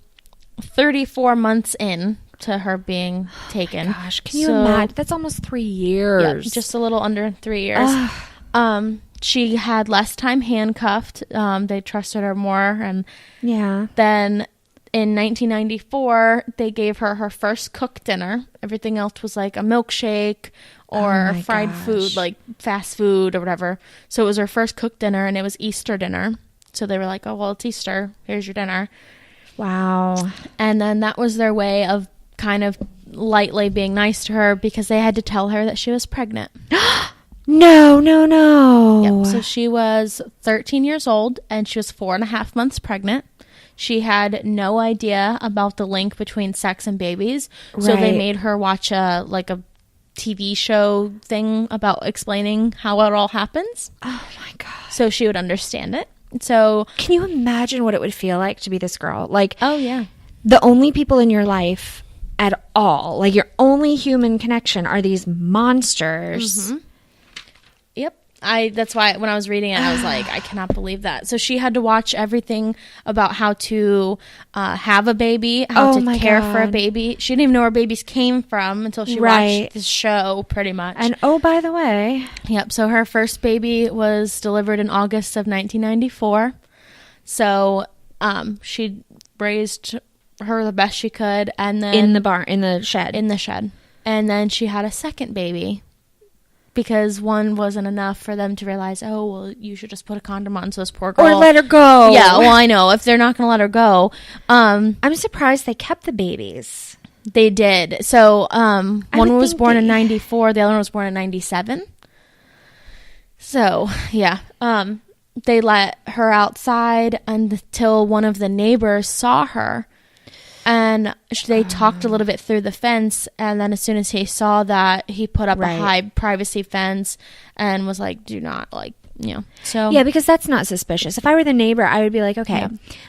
34 months in to her being taken. Oh gosh, can you imagine? That's almost 3 years. Yeah, just a little under 3 years. She had less time handcuffed. They trusted her more. And then in 1994, they gave her first cooked dinner. Everything else was like a milkshake or fried food, like fast food or whatever. So it was her first cooked dinner, and it was Easter dinner. So they were like, oh, well, it's Easter. Here's your dinner. Wow. And then that was their way of kind of lightly being nice to her, because they had to tell her that she was pregnant. No. Yep. So she was 13 years old, and she was 4.5 months pregnant. She had no idea about the link between sex and babies. Right. So they made her watch a TV show thing about explaining how it all happens. Oh my God. So she would understand it. So can you imagine what it would feel like to be this girl? Like, oh yeah, the only people in your life at all, like your only human connection, are these monsters. Mm-hmm. Yep. That's why when I was reading it, I was like, I cannot believe that. So she had to watch everything about how to have a baby, how to care for a baby. She didn't even know where babies came from until she watched this show, pretty much. And oh, by the way. Yep. So her first baby was delivered in August of 1994. So she raised her the best she could. And then in the shed. And then she had a second baby because one wasn't enough for them to realize, oh, well, you should just put a condom on so this poor girl. Or let her go. Yeah, well, I know. If they're not going to let her go. I'm surprised they kept the babies. They did. So one was born in 94. The other one was born in 97. So, yeah. They let her outside until one of the neighbors saw her. And they talked a little bit through the fence, and then as soon as he saw that, he put up a high privacy fence and was like, do not, like, you know. So yeah, because that's not suspicious. If I were the neighbor, I would be like, okay,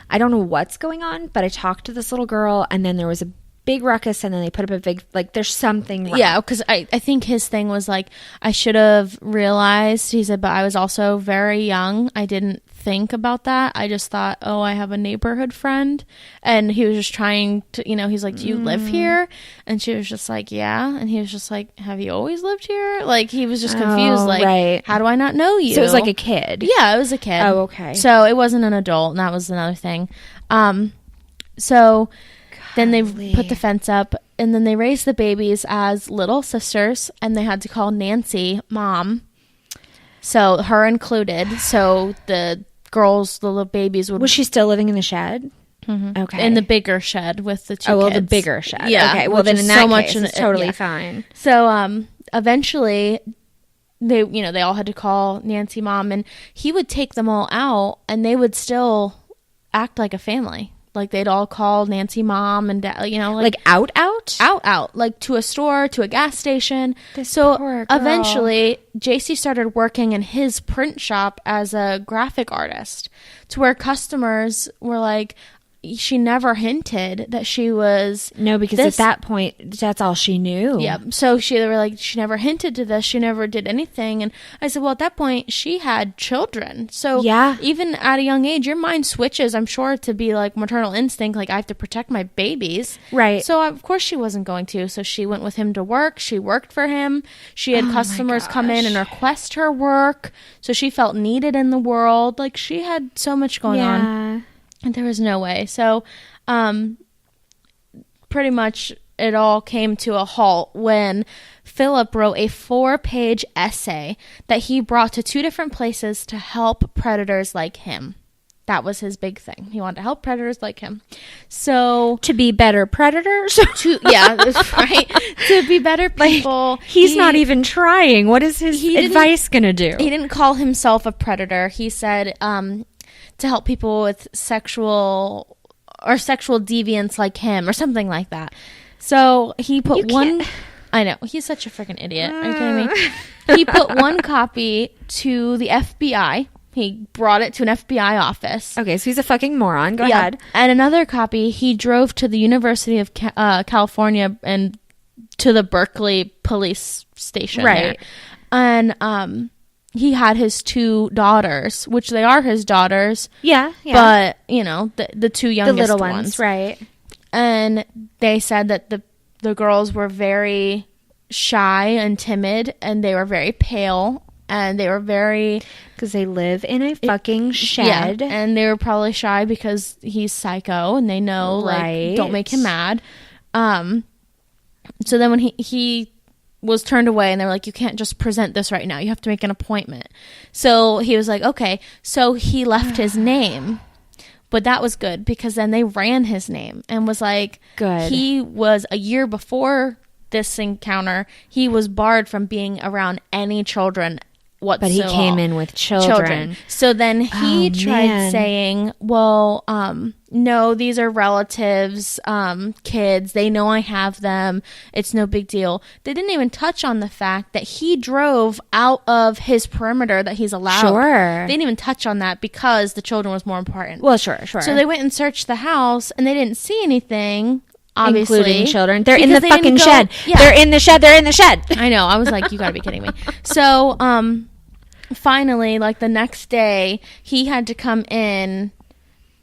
I don't know what's going on, but I talked to this little girl, and then there was a big ruckus, and then they put up a big, like, there's something wrong. Yeah, because I think his thing was like, I should have realized, he said, but I was also very young. I didn't think about that. I just thought, oh, I have a neighborhood friend, and he was just trying to, you know, he's like, do you live here? And she was just like, yeah. And he was just like, have you always lived here? Like, he was just confused, like, how do I not know you? So it was like a kid. Yeah, it was a kid. Oh, okay. So it wasn't an adult, and that was another thing. So then they put the fence up, and then they raised the babies as little sisters, and they had to call Nancy mom. So her included. So the girls, the little babies would... Was she still living in the shed? Mm-hmm. Okay. In the bigger shed with the two kids. Oh, well, the bigger shed. Yeah. Okay, well, then in that case, it's totally fine. So eventually, they all had to call Nancy mom, and he would take them all out, and they would still act like a family. Like, they'd all call Nancy mom and dad, you know. Like out? Out. Like, to a store, to a gas station. So, eventually, JC started working in his print shop as a graphic artist, to where customers were like, she never hinted that she was... No, because at that point, that's all she knew. Yeah. So they were like, she never hinted to this. She never did anything. And I said, well, at that point, she had children. So yeah, even at a young age, your mind switches, I'm sure, to be like maternal instinct. Like, I have to protect my babies. Right. So, of course, she wasn't going to. So she went with him to work. She worked for him. She had customers come in and request her work. So she felt needed in the world. Like, she had so much going on. And there was no way. So, pretty much it all came to a halt when Philip wrote a 4-page essay that he brought to 2 different places to help predators like him. That was his big thing. He wanted to help predators like him. So, to be better predators? Right. To be better people. Like, he's not even trying. What is his advice going to do? He didn't call himself a predator. He said, to help people with sexual deviance like him, or something like that. So he put I know, he's such a freaking idiot. Are you kidding me? He put one copy to the FBI. He brought it to an FBI office. Okay, so he's a fucking moron. Go ahead. And another copy he drove to the University of California and to the Berkeley police station. Right. There. And he had his 2 daughters, which they are his daughters. Yeah. But, you know, the 2 youngest the little ones. Right. And they said that the girls were very shy and timid, and they were very pale, and they were very... Because they live in a fucking shed. Yeah, and they were probably shy because he's psycho, and they know, like, don't make him mad. So then when he was turned away, and they were like, you can't just present this right now. You have to make an appointment. So he was like, okay. So he left his name. But that was good, because then they ran his name and was like, good. He was, a year before this encounter, he was barred from being around any children whatsoever. But he came in with children. So then he tried saying, well, no, these are relatives, kids. They know I have them. It's no big deal. They didn't even touch on the fact that he drove out of his perimeter that he's allowed. Sure. They didn't even touch on that because the children was more important. Well, sure. So they went and searched the house, and they didn't see anything. Obviously, including children. They're in the fucking shed. Yeah. They're in the shed. I know. I was like, you gotta be kidding me. So, finally, like the next day, he had to come in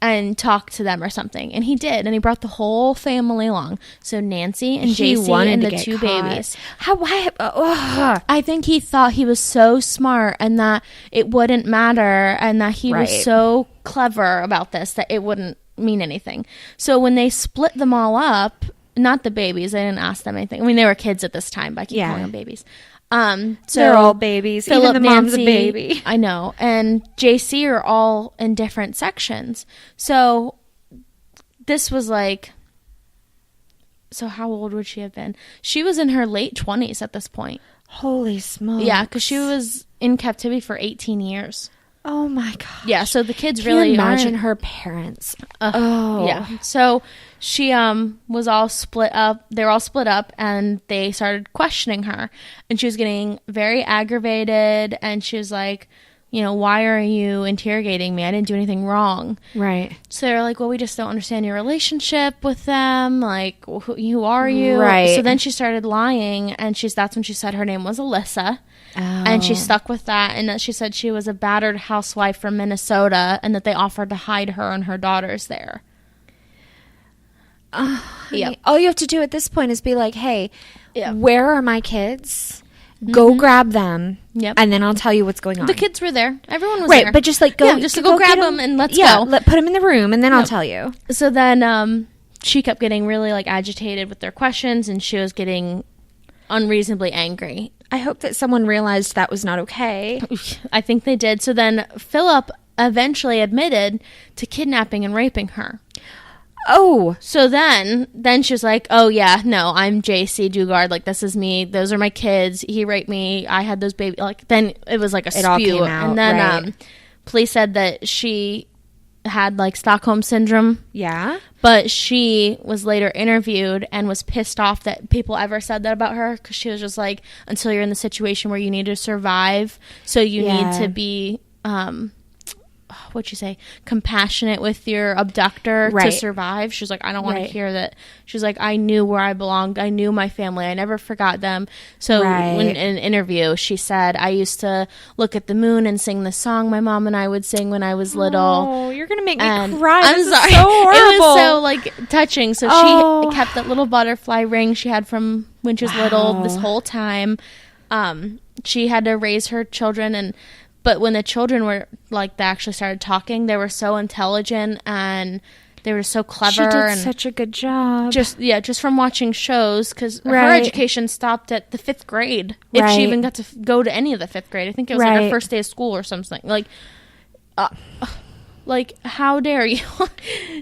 and talk to them or something, and he did, and he brought the whole family along. So Nancy and JC and the 2 babies. I think he thought he was so smart, and that it wouldn't matter, and that he was so clever about this that it wouldn't mean anything. So when they split them all up, not the babies. I didn't ask them anything. I mean, they were kids at this time, but I keep calling them babies. So they're all babies. Philip, even the mom's Nancy, a baby. I know. And JC are all in different sections. So this was like, so how old would she have been? She was in her late 20s at this point. Holy smokes. Yeah, because she was in captivity for 18 years. Oh my god. Yeah, so the kids Can really you imagine her parents. Yeah. So she was all split up. They were all split up, and they started questioning her, and she was getting very aggravated, and she was like, you know, why are you interrogating me? I didn't do anything wrong. Right. So they're like, well, we just don't understand your relationship with them. Like, who are you? Right. So then she started lying, and that's when she said her name was Alyssa. Oh. And she stuck with that, and that she said she was a battered housewife from Minnesota, and that they offered to hide her and her daughters there. Yeah. All you have to do at this point is be like, hey, where are my kids? Go grab them, and then I'll tell you what's going on. The kids were there. Everyone was there. Right, but just like go, just go grab them and let's go. Put them in the room, and then I'll tell you. So then she kept getting really like agitated with their questions, and she was getting unreasonably angry. I hope that someone realized that was not okay. I think they did. So then Philip eventually admitted to kidnapping and raping her. Oh. So then she was like, oh yeah, no, I'm JC Dugard. Like, this is me. Those are my kids. He raped me. I had those babies. Like, then it was like a spew. All came out, and then police said that she had like Stockholm syndrome. Yeah. But she was later interviewed and was pissed off that people ever said that about her, because she was just like, until you're in the situation where you need to survive, so you need to be what'd you say, compassionate with your abductor to survive. She's like, I don't want to hear that. She's like, I knew where I belonged. I knew my family. I never forgot them. So when in an interview, she said, I used to look at the moon and sing the song my mom and I would sing when I was little. Oh, you're going to make me cry. I'm sorry. So horrible. It was so like touching. So she kept that little butterfly ring she had from when she was little this whole time. She had to raise her children, but when the children were like, they actually started talking, they were so intelligent and they were so clever. She did and such a good job. Just from watching shows, because her education stopped at the 5th grade. If she even got to go to any of the 5th grade. I think it was like her first day of school or something. Like, how dare you?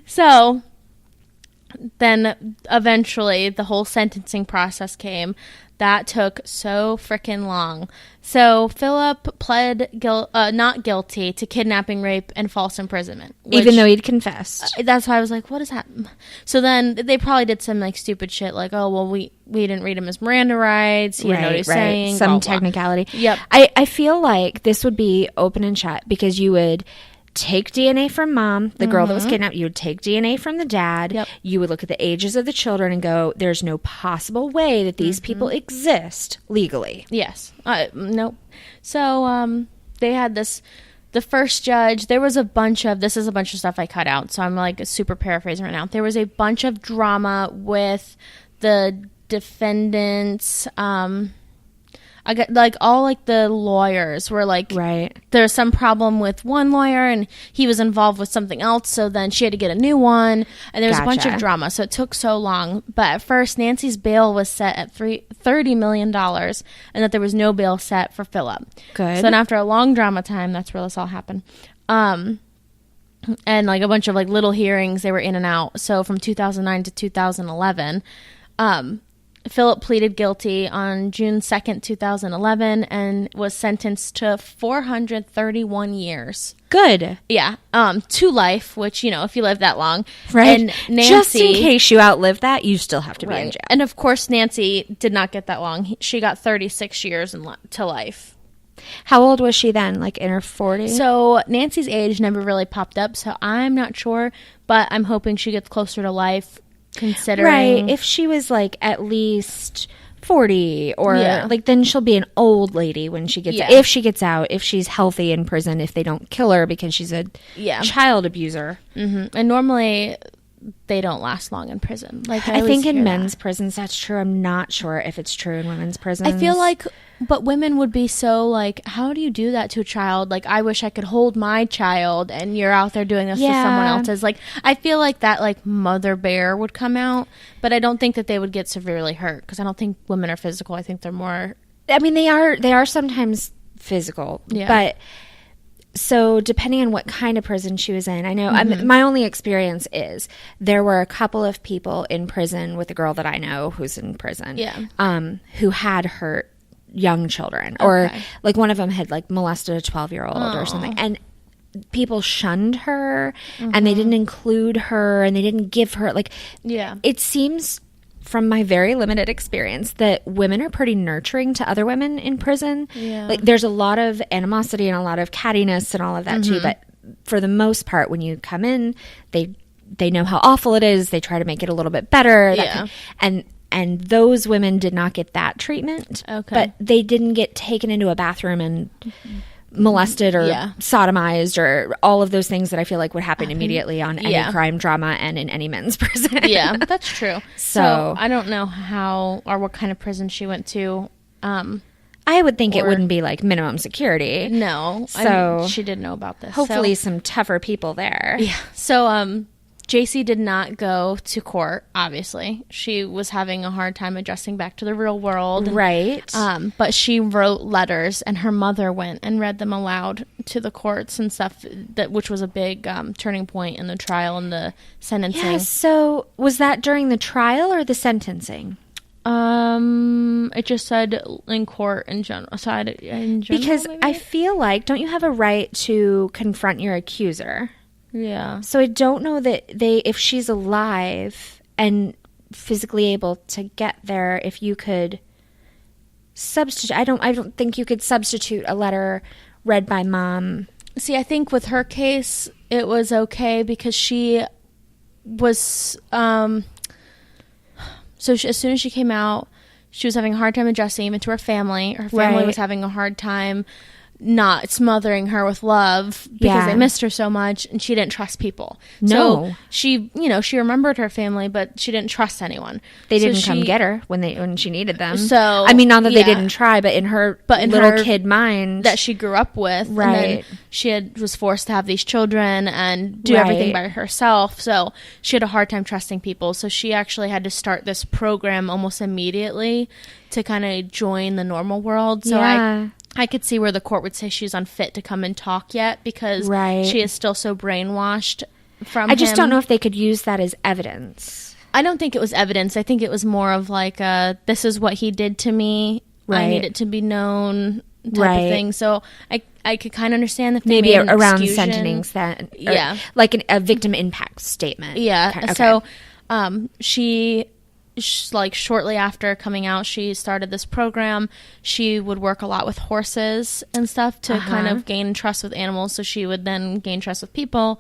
So then eventually the whole sentencing process came. That took so freaking long. So Philip pled not guilty to kidnapping, rape, and false imprisonment. Even though he'd confessed. That's why I was like, what is that? So then they probably did some like stupid shit like, oh, well, we didn't read him his Miranda rights. You know what he's saying. Some blah, technicality. Blah. Yep. I feel like this would be open and shut, because you would take DNA from mom, the girl that was kidnapped. You would take DNA from the dad. Yep. You would look at the ages of the children and go, there's no possible way that these people exist legally. Yes. Nope. So they had the first judge, there was a bunch of stuff I cut out, so I'm like super paraphrasing right now. There was a bunch of drama with the defendants. I got like all like the lawyers were like, there's some problem with one lawyer and he was involved with something else, so then she had to get a new one, and there was a bunch of drama, so it took so long. But at first Nancy's bail was set at $30 million, and that there was no bail set for Philip. Good. So then after a long drama time, that's where this all happened. And like a bunch of like little hearings, they were in and out. So from 2009 to 2011, Philip pleaded guilty on June 2nd, 2011, and was sentenced to 431 years. Good. Yeah. To life, which, you know, if you live that long. Right. And Nancy, just in case you outlive that, you still have to be in jail. And of course, Nancy did not get that long. She got 36 years to life. How old was she then? Like in her 40s? So Nancy's age never really popped up, so I'm not sure, but I'm hoping she gets closer to life. Considering if she was like at least 40 or like, then she'll be an old lady when she gets if she gets out, if she's healthy in prison, if they don't kill her because she's a child abuser. And normally they don't last long in prison. Like I think in men's prisons that's true. I'm not sure if it's true in women's prisons. I feel like, but women would be so like, how do you do that to a child? Like, I wish I could hold my child, and you're out there doing this to someone else's. Like, I feel like that like mother bear would come out, but I don't think that they would get severely hurt, because I don't think women are physical. I think they're more. I mean, they are sometimes physical, but. So depending on what kind of prison she was in, I know my only experience is there were a couple of people in prison with a girl that I know who's in prison, who had hurt young children, or like one of them had like molested a 12-year-old or something, and people shunned her, and they didn't include her, and they didn't give her like, it seems from my very limited experience that women are pretty nurturing to other women in prison. Like there's a lot of animosity and a lot of cattiness and all of that too, but for the most part when you come in, they know how awful it is, they try to make it a little bit better, and those women did not get that treatment, but they didn't get taken into a bathroom and molested or sodomized or all of those things that I feel like would happen immediately on any crime drama and in any men's prison. That's true. So I don't know how or what kind of prison she went to. I would think it wouldn't be like minimum security. No. So she did know about this. Hopefully some tougher people there. Yeah. So JC did not go to court, obviously. She was having a hard time adjusting back to the real world. Right. But she wrote letters, and her mother went and read them aloud to the courts and stuff, which was a big turning point in the trial and the sentencing. Yeah, so was that during the trial or the sentencing? It just said in court in general. Because maybe? I feel like, don't you have a right to confront your accuser? Yeah. So I don't know that if she's alive and physically able to get there, if you could substitute. I don't think you could substitute a letter read by mom. See, I think with her case, it was okay because she was. So as soon as she came out, she was having a hard time adjusting even to her family. Her family was having a hard time not smothering her with love because they missed her so much, and she didn't trust people. So she remembered her family, but she didn't trust anyone. They didn't come get her when she needed them. So I mean, not that they didn't try, but in her little kid mind that she grew up with, and then she was forced to have these children and do everything by herself. So she had a hard time trusting people. So she actually had to start this program almost immediately to kind of join the normal world. So I could see where the court would say she's unfit to come and talk yet because she is still so brainwashed from him. I just don't know if they could use that as evidence. I don't think it was evidence. I think it was more of like this is what he did to me. I need it to be known type of thing. So I could kind of understand if they made around sentencing that. Like a victim impact statement. Yeah. Okay. So she... like shortly after coming out, she started this program. She would work a lot with horses and stuff to kind of gain trust with animals, so she would then gain trust with people.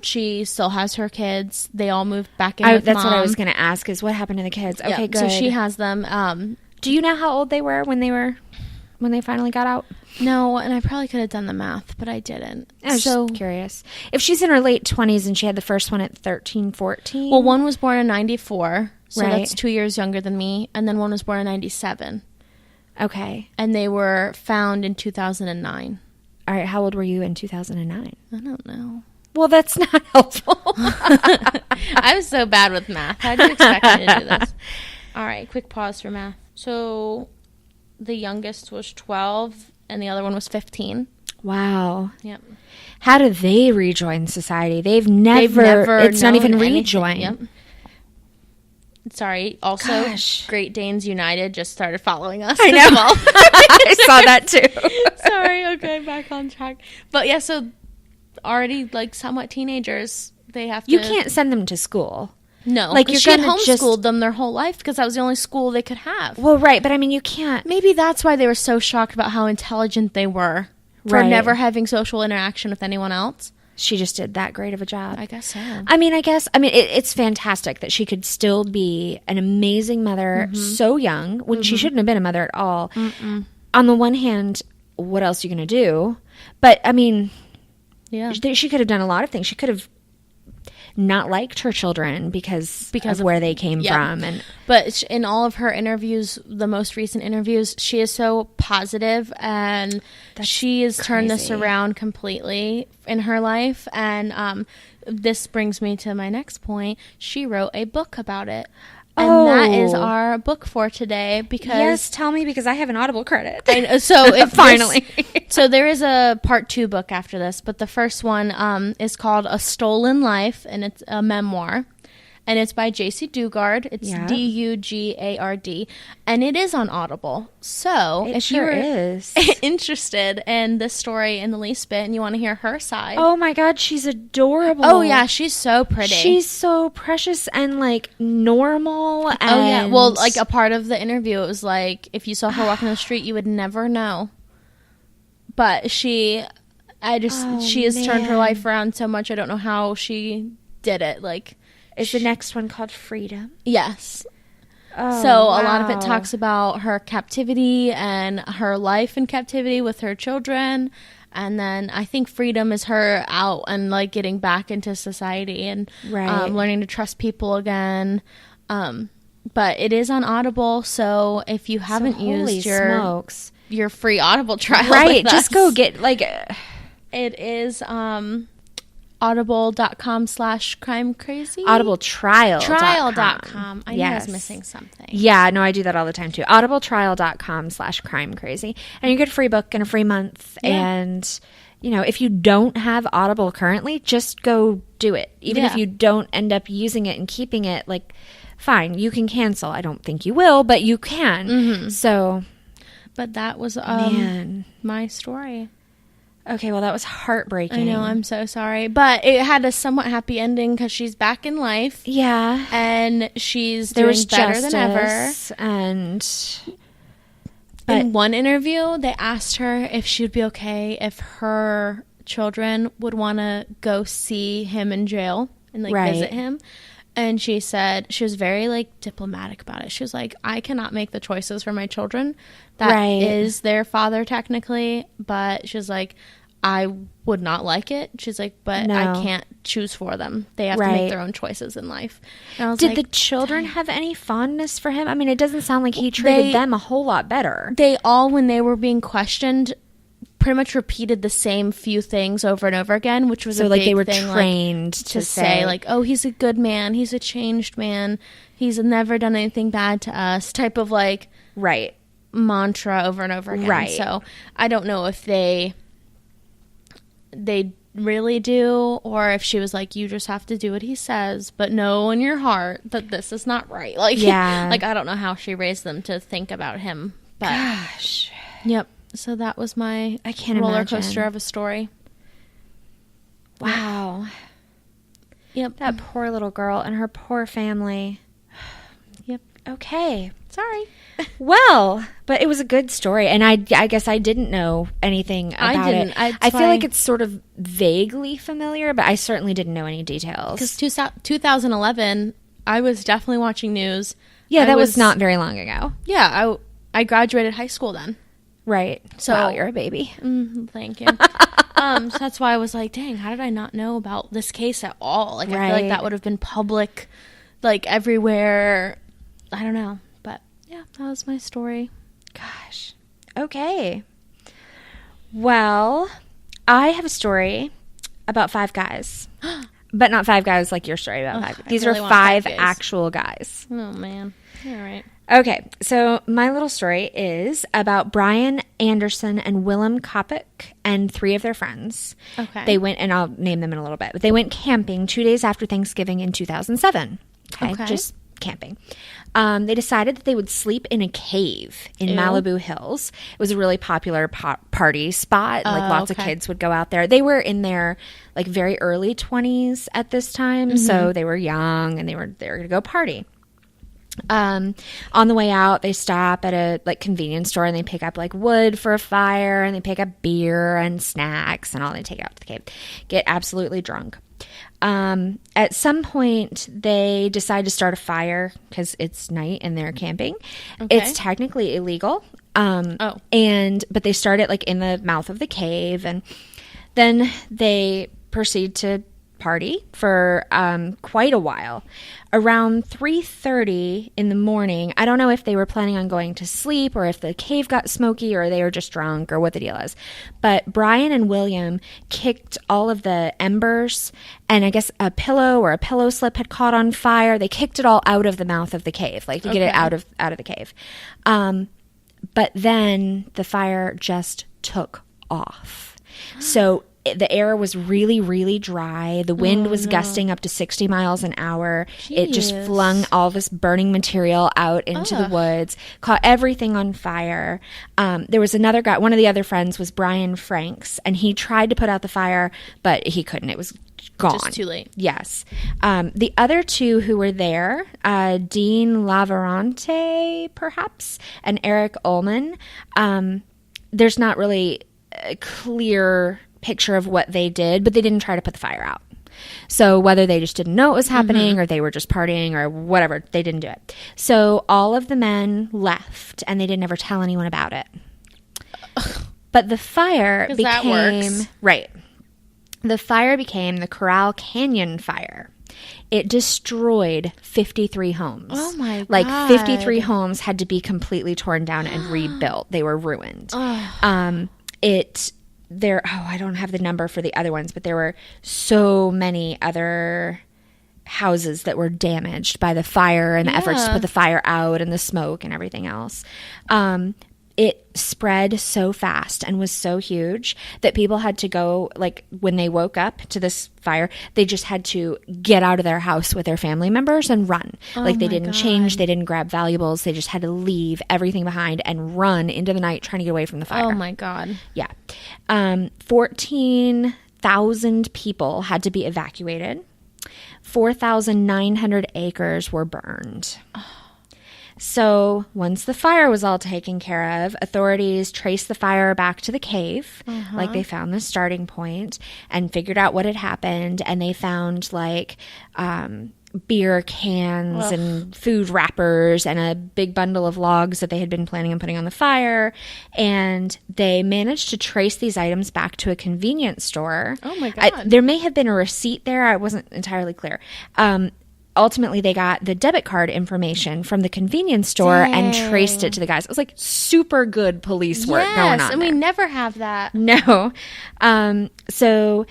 She still has her kids. They all moved back in with that's mom. What I was going to ask is what happened to the kids. Okay, good. So she has them. Do you know how old they were when they finally got out? No, and I probably could have done the math, but I didn't. I was just curious. If she's in her late 20s and she had the first one at 13, 14? Well, one was born in 94, so that's 2 years younger than me, and then one was born in 97. Okay. And they were found in 2009. All right, how old were you in 2009? I don't know. Well, that's not helpful. I'm so bad with math. How did you expect me to do this? All right, quick pause for math. So the youngest was 12, and the other one was 15. Wow. Yep. How do they rejoin society? They've never it's not even rejoin. Yep. Sorry. Also, Great Danes United just started following us. I know. I saw that too. Sorry. Okay, back on track. But yeah, so already like somewhat teenagers, they have to. You can't send them to school. No, like she had homeschooled them their whole life because that was the only school they could have. Well, right, but I mean, you can't. Maybe that's why they were so shocked about how intelligent they were for never having social interaction with anyone else. She just did that great of a job. I guess so. I mean, it's fantastic that she could still be an amazing mother so young when she shouldn't have been a mother at all. On the one hand, what else are you going to do? But I mean, she could have done a lot of things. She could have not liked her children because of where they came from. But in all of her interviews, the most recent interviews, she is so positive, and she has turned this around completely in her life. And this brings me to my next point. She wrote a book about it. And that is our book for today. Because yes, tell me, because I have an Audible credit. So finally. So there is a part 2 book after this, but the first one is called A Stolen Life, and it's a memoir. And it's by J.C. Dugard. It's Dugard. And it is on Audible. So if you're interested in this story in the least bit and you want to hear her side. Oh my God, she's adorable. Oh yeah, she's so pretty. She's so precious and like normal. And oh yeah, well, like a part of the interview, it was like if you saw her walking the street, you would never know. But she has turned her life around so much. I don't know how she did it. Like, is the next one called Freedom? Yes. Oh, so a lot of it talks about her captivity and her life in captivity with her children. And then I think Freedom is her out and like getting back into society and learning to trust people again. But it is on Audible. So if you haven't used your free Audible trial, right, just go get like it is audible.com/crimecrazy. Audibletrial.com. I knew I was missing something. Yeah, no, I do that all the time too. Audibletrial.com/crimecrazy. And you get a free book and a free month. Yeah. And, you know, if you don't have Audible currently, just go do it. Even if you don't end up using it and keeping it, like, fine, you can cancel. I don't think you will, but you can. Mm-hmm. So. But that was my story. Okay, well, that was heartbreaking. I know, I'm so sorry. But it had a somewhat happy ending because she's back in life. Yeah. And she's doing better than ever. And in one interview, they asked her if she would be okay if her children would want to go see him in jail and, like, visit him. And she said, she was very, like, diplomatic about it. She was like, I cannot make the choices for my children. That is their father, technically. But she was like, I would not like it. She's like, but I can't choose for them. They have to make their own choices in life. And I was Did the children have any fondness for him? I mean, it doesn't sound like he treated them a whole lot better. They all, when they were being questioned, pretty much repeated the same few things over and over again, which was a big they were thing, trained like, to say, like, oh, he's a good man, he's a changed man, he's never done anything bad to us, type of, like, mantra over and over again. So I don't know if they really do, or if she was like, you just have to do what he says, but know in your heart that this is not right. Like, like, I don't know how she raised them to think about him, but gosh. Yep. So that was my roller coaster of a story. Wow. Yep. That poor little girl and her poor family. Yep. Okay. Sorry. Well, but it was a good story, and I guess I didn't know anything about it. I feel like it's sort of vaguely familiar, but I certainly didn't know any details. Because 2011, I was definitely watching news. Yeah, that was not very long ago. Yeah, I graduated high school then. Right. So, wow, you're a baby. Thank you. So that's why I was like, dang, how did I not know about this case at all? Like, I feel like that would have been public, like, everywhere. I don't know. But, yeah, that was my story. Gosh. Okay. Well, I have a story about 5 guys. But not 5 guys like your story about 5. These are 5 actual guys. Oh, man. All right. Okay, so my little story is about Brian Anderson and Willem Kopic and 3 of their friends. Okay. They went, and I'll name them in a little bit, but they went camping 2 days after Thanksgiving in 2007. Okay. Just camping. They decided that they would sleep in a cave in Malibu Hills. It was a really popular party spot. Like, lots of kids would go out there. They were in their, like, very early 20s at this time, so they were young, and they were going to go party. On the way out, they stop at a, like, convenience store, and they pick up, like, wood for a fire, and they pick up beer and snacks and all. They take it out to the cave, get absolutely drunk. At some point, they decide to start a fire because it's night and they're camping. Okay. It's technically illegal. But they start it, like, in the mouth of the cave, and then they proceed to party for quite a while. Around 3:30 in the morning, I don't know if they were planning on going to sleep or if the cave got smoky or they were just drunk or what the deal is. But Brian and William kicked all of the embers, and I guess a pillow or a pillow slip had caught on fire. They kicked it all out of the mouth of the cave, like to get it out of the cave. But then the fire just took off. So the air was really, really dry. The wind was gusting up to 60 miles an hour. Jeez. It just flung all this burning material out into the woods, caught everything on fire. There was another guy, one of the other friends was Brian Franks, and he tried to put out the fire, but he couldn't. It was gone. Just too late. Yes. The other two who were there, Dean Lavarante, perhaps, and Eric Ullman, there's not really a clear picture of what they did, but they didn't try to put the fire out. So whether they just didn't know it was happening or they were just partying or whatever, they didn't do it. So all of the men left and they didn't ever tell anyone about it. But the fire became right. The fire became the Corral Canyon fire. It destroyed 53 homes. Oh my God. Like 53 homes had to be completely torn down and rebuilt. They were ruined. I don't have the number for the other ones, but there were so many other houses that were damaged by the fire and the efforts to put the fire out and the smoke and everything else. It spread so fast and was so huge that people had to go, like when they woke up to this fire, they just had to get out of their house with their family members and run. Like they didn't change, they didn't grab valuables, they just had to leave everything behind and run into the night trying to get away from the fire. Oh my God. Yeah. 14,000 people had to be evacuated. 4,900 acres were burned. So once the fire was all taken care of, authorities traced the fire back to the cave. Like they found the starting point and figured out what had happened. And they found like beer cans and food wrappers and a big bundle of logs that they had been planning on putting on the fire. And they managed to trace these items back to a convenience store. Oh my God. There may have been a receipt there. I wasn't entirely clear. Ultimately, they got the debit card information from the convenience store and traced it to the guys. It was like super good police work going on. And we never have that. No. So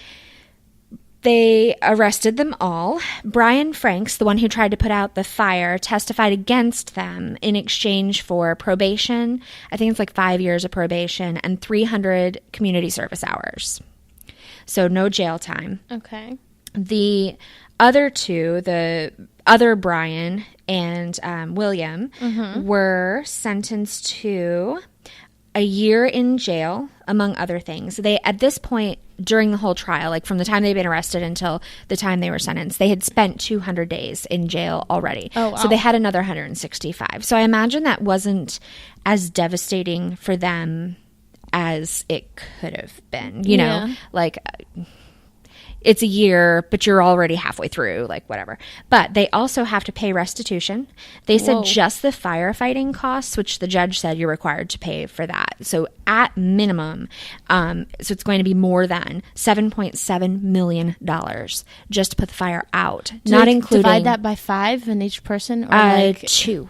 they arrested them all. Brian Franks, the one who tried to put out the fire, testified against them in exchange for probation. I think it's like 5 years of probation and 300 community service hours. So no jail time. Okay. The other two, the other Brian and William, were sentenced to a year in jail, among other things. They, at this point, during the whole trial, like from the time they'd been arrested until the time they were sentenced, they had spent 200 days in jail already. Oh, wow. So they had another 165. So I imagine that wasn't as devastating for them as it could have been, you know, like it's a year, but you're already halfway through, like whatever. But they also have to pay restitution. They said just the firefighting costs, which the judge said you're required to pay for that. So at minimum, so it's going to be more than $7.7 million just to put the fire out. Not including... divide that by 5 in each person? Or like 2.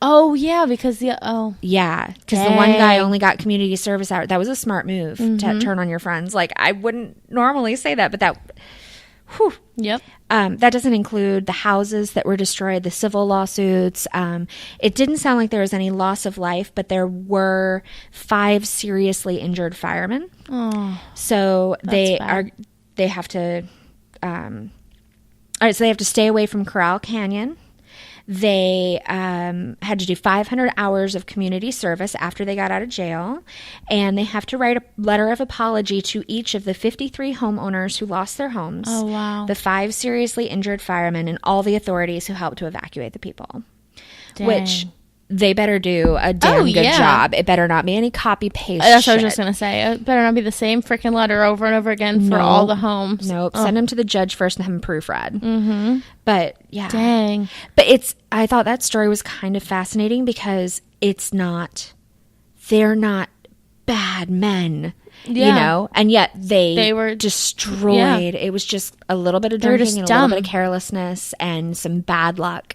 Oh, yeah, because the one guy only got community service hours. That was a smart move to turn on your friends. Like, I wouldn't normally say that, but that, whew. Yep. That doesn't include the houses that were destroyed, the civil lawsuits. It didn't sound like there was any loss of life, but there were 5 seriously injured firemen. Oh, so they have to, all right, so they have to stay away from Corral Canyon. They had to do 500 hours of community service after they got out of jail, and they have to write a letter of apology to each of the 53 homeowners who lost their homes, oh, wow. the 5 seriously injured firemen, and all the authorities who helped to evacuate the people. Dang. Which they better do a damn good job. It better not be any copy-paste That's shit. what I was just going to say. It better not be the same freaking letter over and over again for all the homes. Nope. Send them to the judge first and have them proofread. Mm-hmm. But, yeah. Dang. But I thought that story was kind of fascinating because they're not bad men, you know, and yet they were destroyed. It was just a little bit of drinking and a little bit of carelessness and some bad luck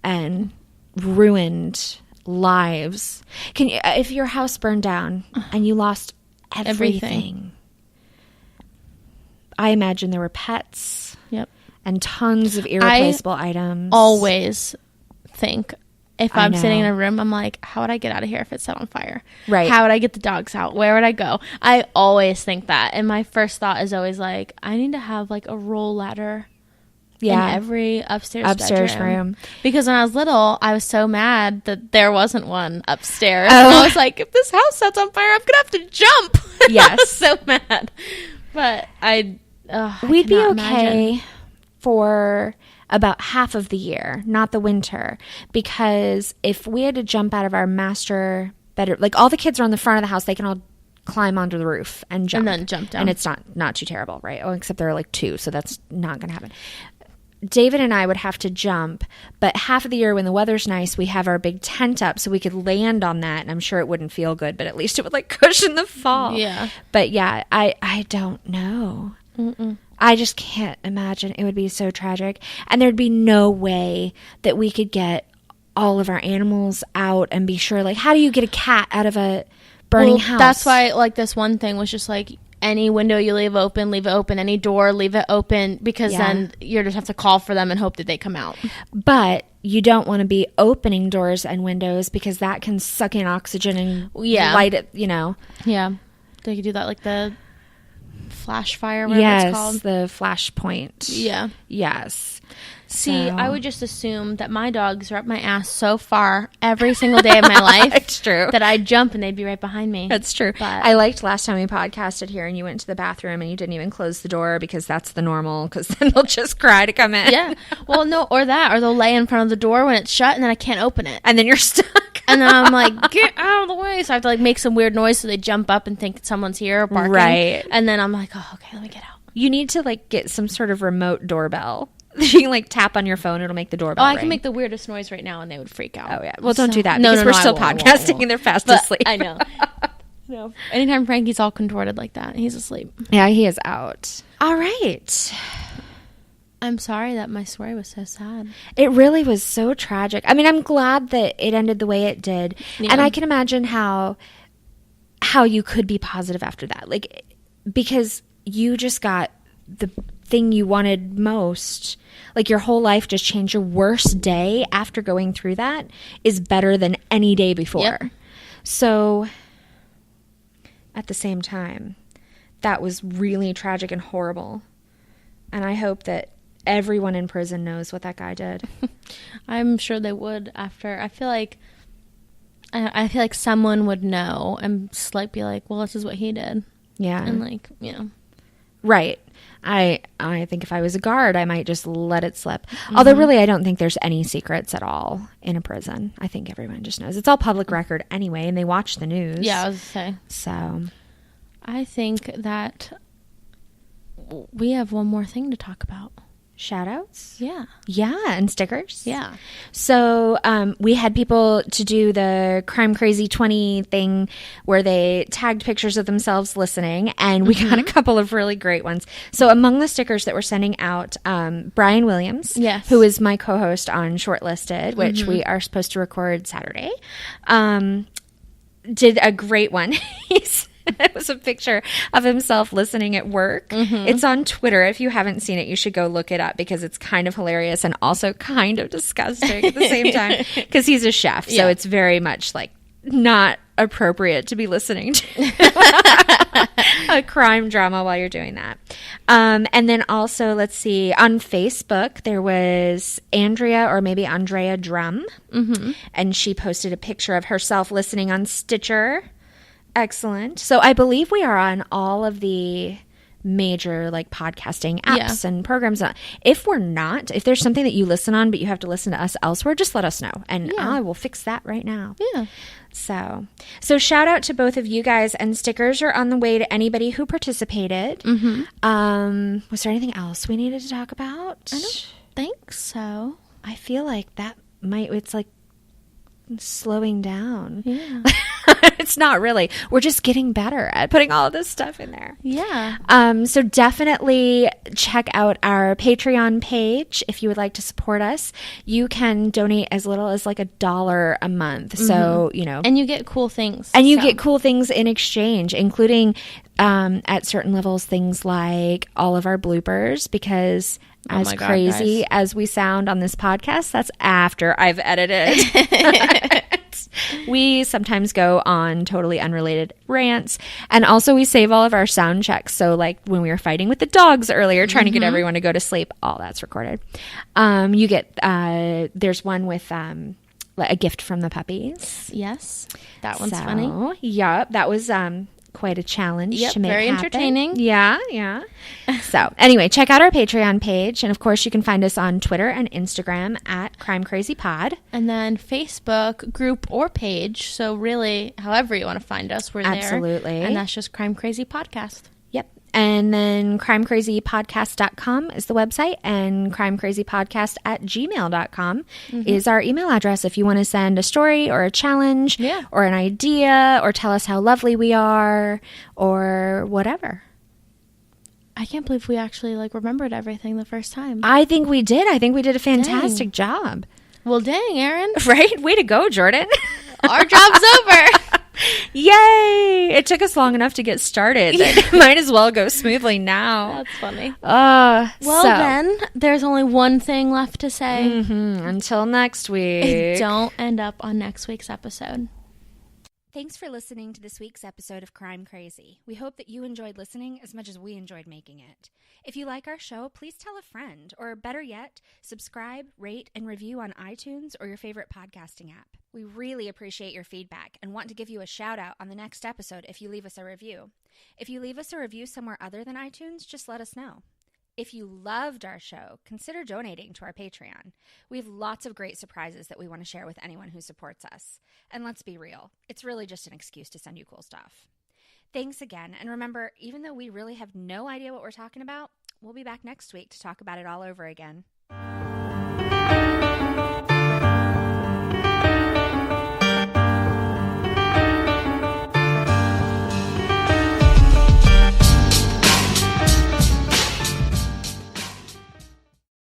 and ruined lives. If your house burned down and you lost everything. I imagine there were pets. Yep. And tons of irreplaceable items. Always think, if I'm sitting in a room, I'm like, how would I get out of here if it set on fire? Right. How would I get the dogs out? Where would I go? I always think that. And my first thought is always like, I need to have like a roll ladder in every upstairs bedroom. Because when I was little, I was so mad that there wasn't one upstairs. Oh. And I was like, if this house sets on fire, I'm going to have to jump. Yes. I was so mad. But we'd be okay imagine. For about half of the year, not the winter, because if we had to jump out of our master bedroom, like all the kids are on the front of the house, they can all climb onto the roof and jump. And then jump down. And it's not too terrible, right? Oh, except there are like 2, so that's not going to happen. David and I would have to jump, but half of the year when the weather's nice, we have our big tent up so we could land on that, and I'm sure it wouldn't feel good, but at least it would like cushion the fall. Yeah. But yeah, I don't know. Mm-mm. I just can't imagine. It would be so tragic. And there'd be no way that we could get all of our animals out and be sure. Like, how do you get a cat out of a burning house? That's why, like, this one thing was just like, any window you leave it open. Any door, leave it open, because then you just have to call for them and hope that they come out. But you don't want to be opening doors and windows because that can suck in oxygen and light it, you know. Yeah. They could do that, like the flash fire, whatever it's called. The flash point. Yeah. Yes. See, I would just assume that my dogs are up my ass so far every single day of my life. It's true. That I'd jump and they'd be right behind me. That's true. But I liked last time we podcasted here and you went to the bathroom and you didn't even close the door because that's the normal, because then they'll just cry to come in. Yeah. Well, no, or they'll lay in front of the door when it's shut and then I can't open it. And then you're stuck. And then I'm like, get out of the way. So I have to like make some weird noise so they jump up and think someone's here barking. Right. And then I'm like, oh, okay, let me get out. You need to like get some sort of remote doorbell. You can like tap on your phone, it'll make the doorbell ring. I can make the weirdest noise right now and they would freak out. Oh yeah. Well, don't do that because we're still podcasting and they're fast asleep. I know. No. Anytime Frankie's all contorted like that, he's asleep. Yeah, he is out. All right. I'm sorry that my story was so sad. It really was so tragic. I mean, I'm glad that it ended the way it did. Yeah. And I can imagine how you could be positive after that. Like, because you just got the thing you wanted most. Like, your whole life just changed. Your worst day after going through that is better than any day before. Yep. So, at the same time, that was really tragic and horrible. And I hope that everyone in prison knows what that guy did. I'm sure they would after. I feel like someone would know and just like be like, well, this is what he did. Yeah. And like, you know. Right. I think if I was a guard, I might just let it slip. Mm-hmm. Although really, I don't think there's any secrets at all in a prison. I think everyone just knows. It's all public record anyway, and they watch the news. Yeah, I was going to say. So. I think that we have one more thing to talk about. Shout-outs? Yeah. Yeah, and stickers? Yeah. So we had people to do the Crime Crazy 20 thing where they tagged pictures of themselves listening, and we got a couple of really great ones. So among the stickers that we're sending out, Brian Williams, yes, who is my co-host on Shortlisted, which we are supposed to record Saturday, did a great one. It was a picture of himself listening at work. Mm-hmm. It's on Twitter. If you haven't seen it, you should go look it up because it's kind of hilarious and also kind of disgusting at the same time because he's a chef. So it's very much like not appropriate to be listening to a crime drama while you're doing that. And then also, let's see, on Facebook, there was Andrea Drum. Mm-hmm. And she posted a picture of herself listening on Stitcher. Excellent. So I believe we are on all of the major like podcasting apps and programs. If we're not, if there's something that you listen on but you have to listen to us elsewhere, just let us know and I will fix that right now. Yeah. So shout out to both of you guys, and stickers are on the way to anybody who participated. Mm-hmm. Was there anything else we needed to talk about? I don't think so. I feel like it's like slowing down. Yeah. It's It's not really. We're just getting better at putting all of this stuff in there. Yeah. So definitely check out our Patreon page if you would like to support us. You can donate as little as like $1 a month. So, And you get cool things. And you get cool things in exchange, including at certain levels, things like all of our bloopers, because as crazy as we sound on this podcast, that's after I've edited. We sometimes go on totally unrelated rants. And also we save all of our sound checks. So like when we were fighting with the dogs earlier, trying to get everyone to go to sleep, all that's recorded. You get, there's one with a gift from the puppies. Yes. That one's funny. Yeah. That was quite a challenge to make very happen. Entertaining. Yeah. So anyway, check out our Patreon page. And of course, you can find us on Twitter and Instagram at Crime Crazy Pod. And then Facebook group or page. So really, however you want to find us, we're there. Absolutely. And that's just Crime Crazy Podcast. Yep. And then crimecrazypodcast.com is the website, and crimecrazypodcast@gmail.com is our email address if you want to send a story or a challenge or an idea or tell us how lovely we are or whatever. I can't believe we actually remembered everything the first time. I think we did. I think we did a fantastic job. Well, dang, Erin. Right? Way to go, Jordan. Our job's over. Yay! It took us long enough to get started. Might as well go smoothly now. That's funny. Then, there's only one thing left to say. Until next week. Don't end up on next week's episode. Thanks for listening to this week's episode of Crime Crazy. We hope that you enjoyed listening as much as we enjoyed making it. If you like our show, please tell a friend, or better yet, subscribe, rate, and review on iTunes or your favorite podcasting app. We really appreciate your feedback and want to give you a shout out on the next episode if you leave us a review. If you leave us a review somewhere other than iTunes, just let us know. If you loved our show, consider donating to our Patreon. We have lots of great surprises that we want to share with anyone who supports us. And let's be real, it's really just an excuse to send you cool stuff. Thanks again, and remember, even though we really have no idea what we're talking about, we'll be back next week to talk about it all over again.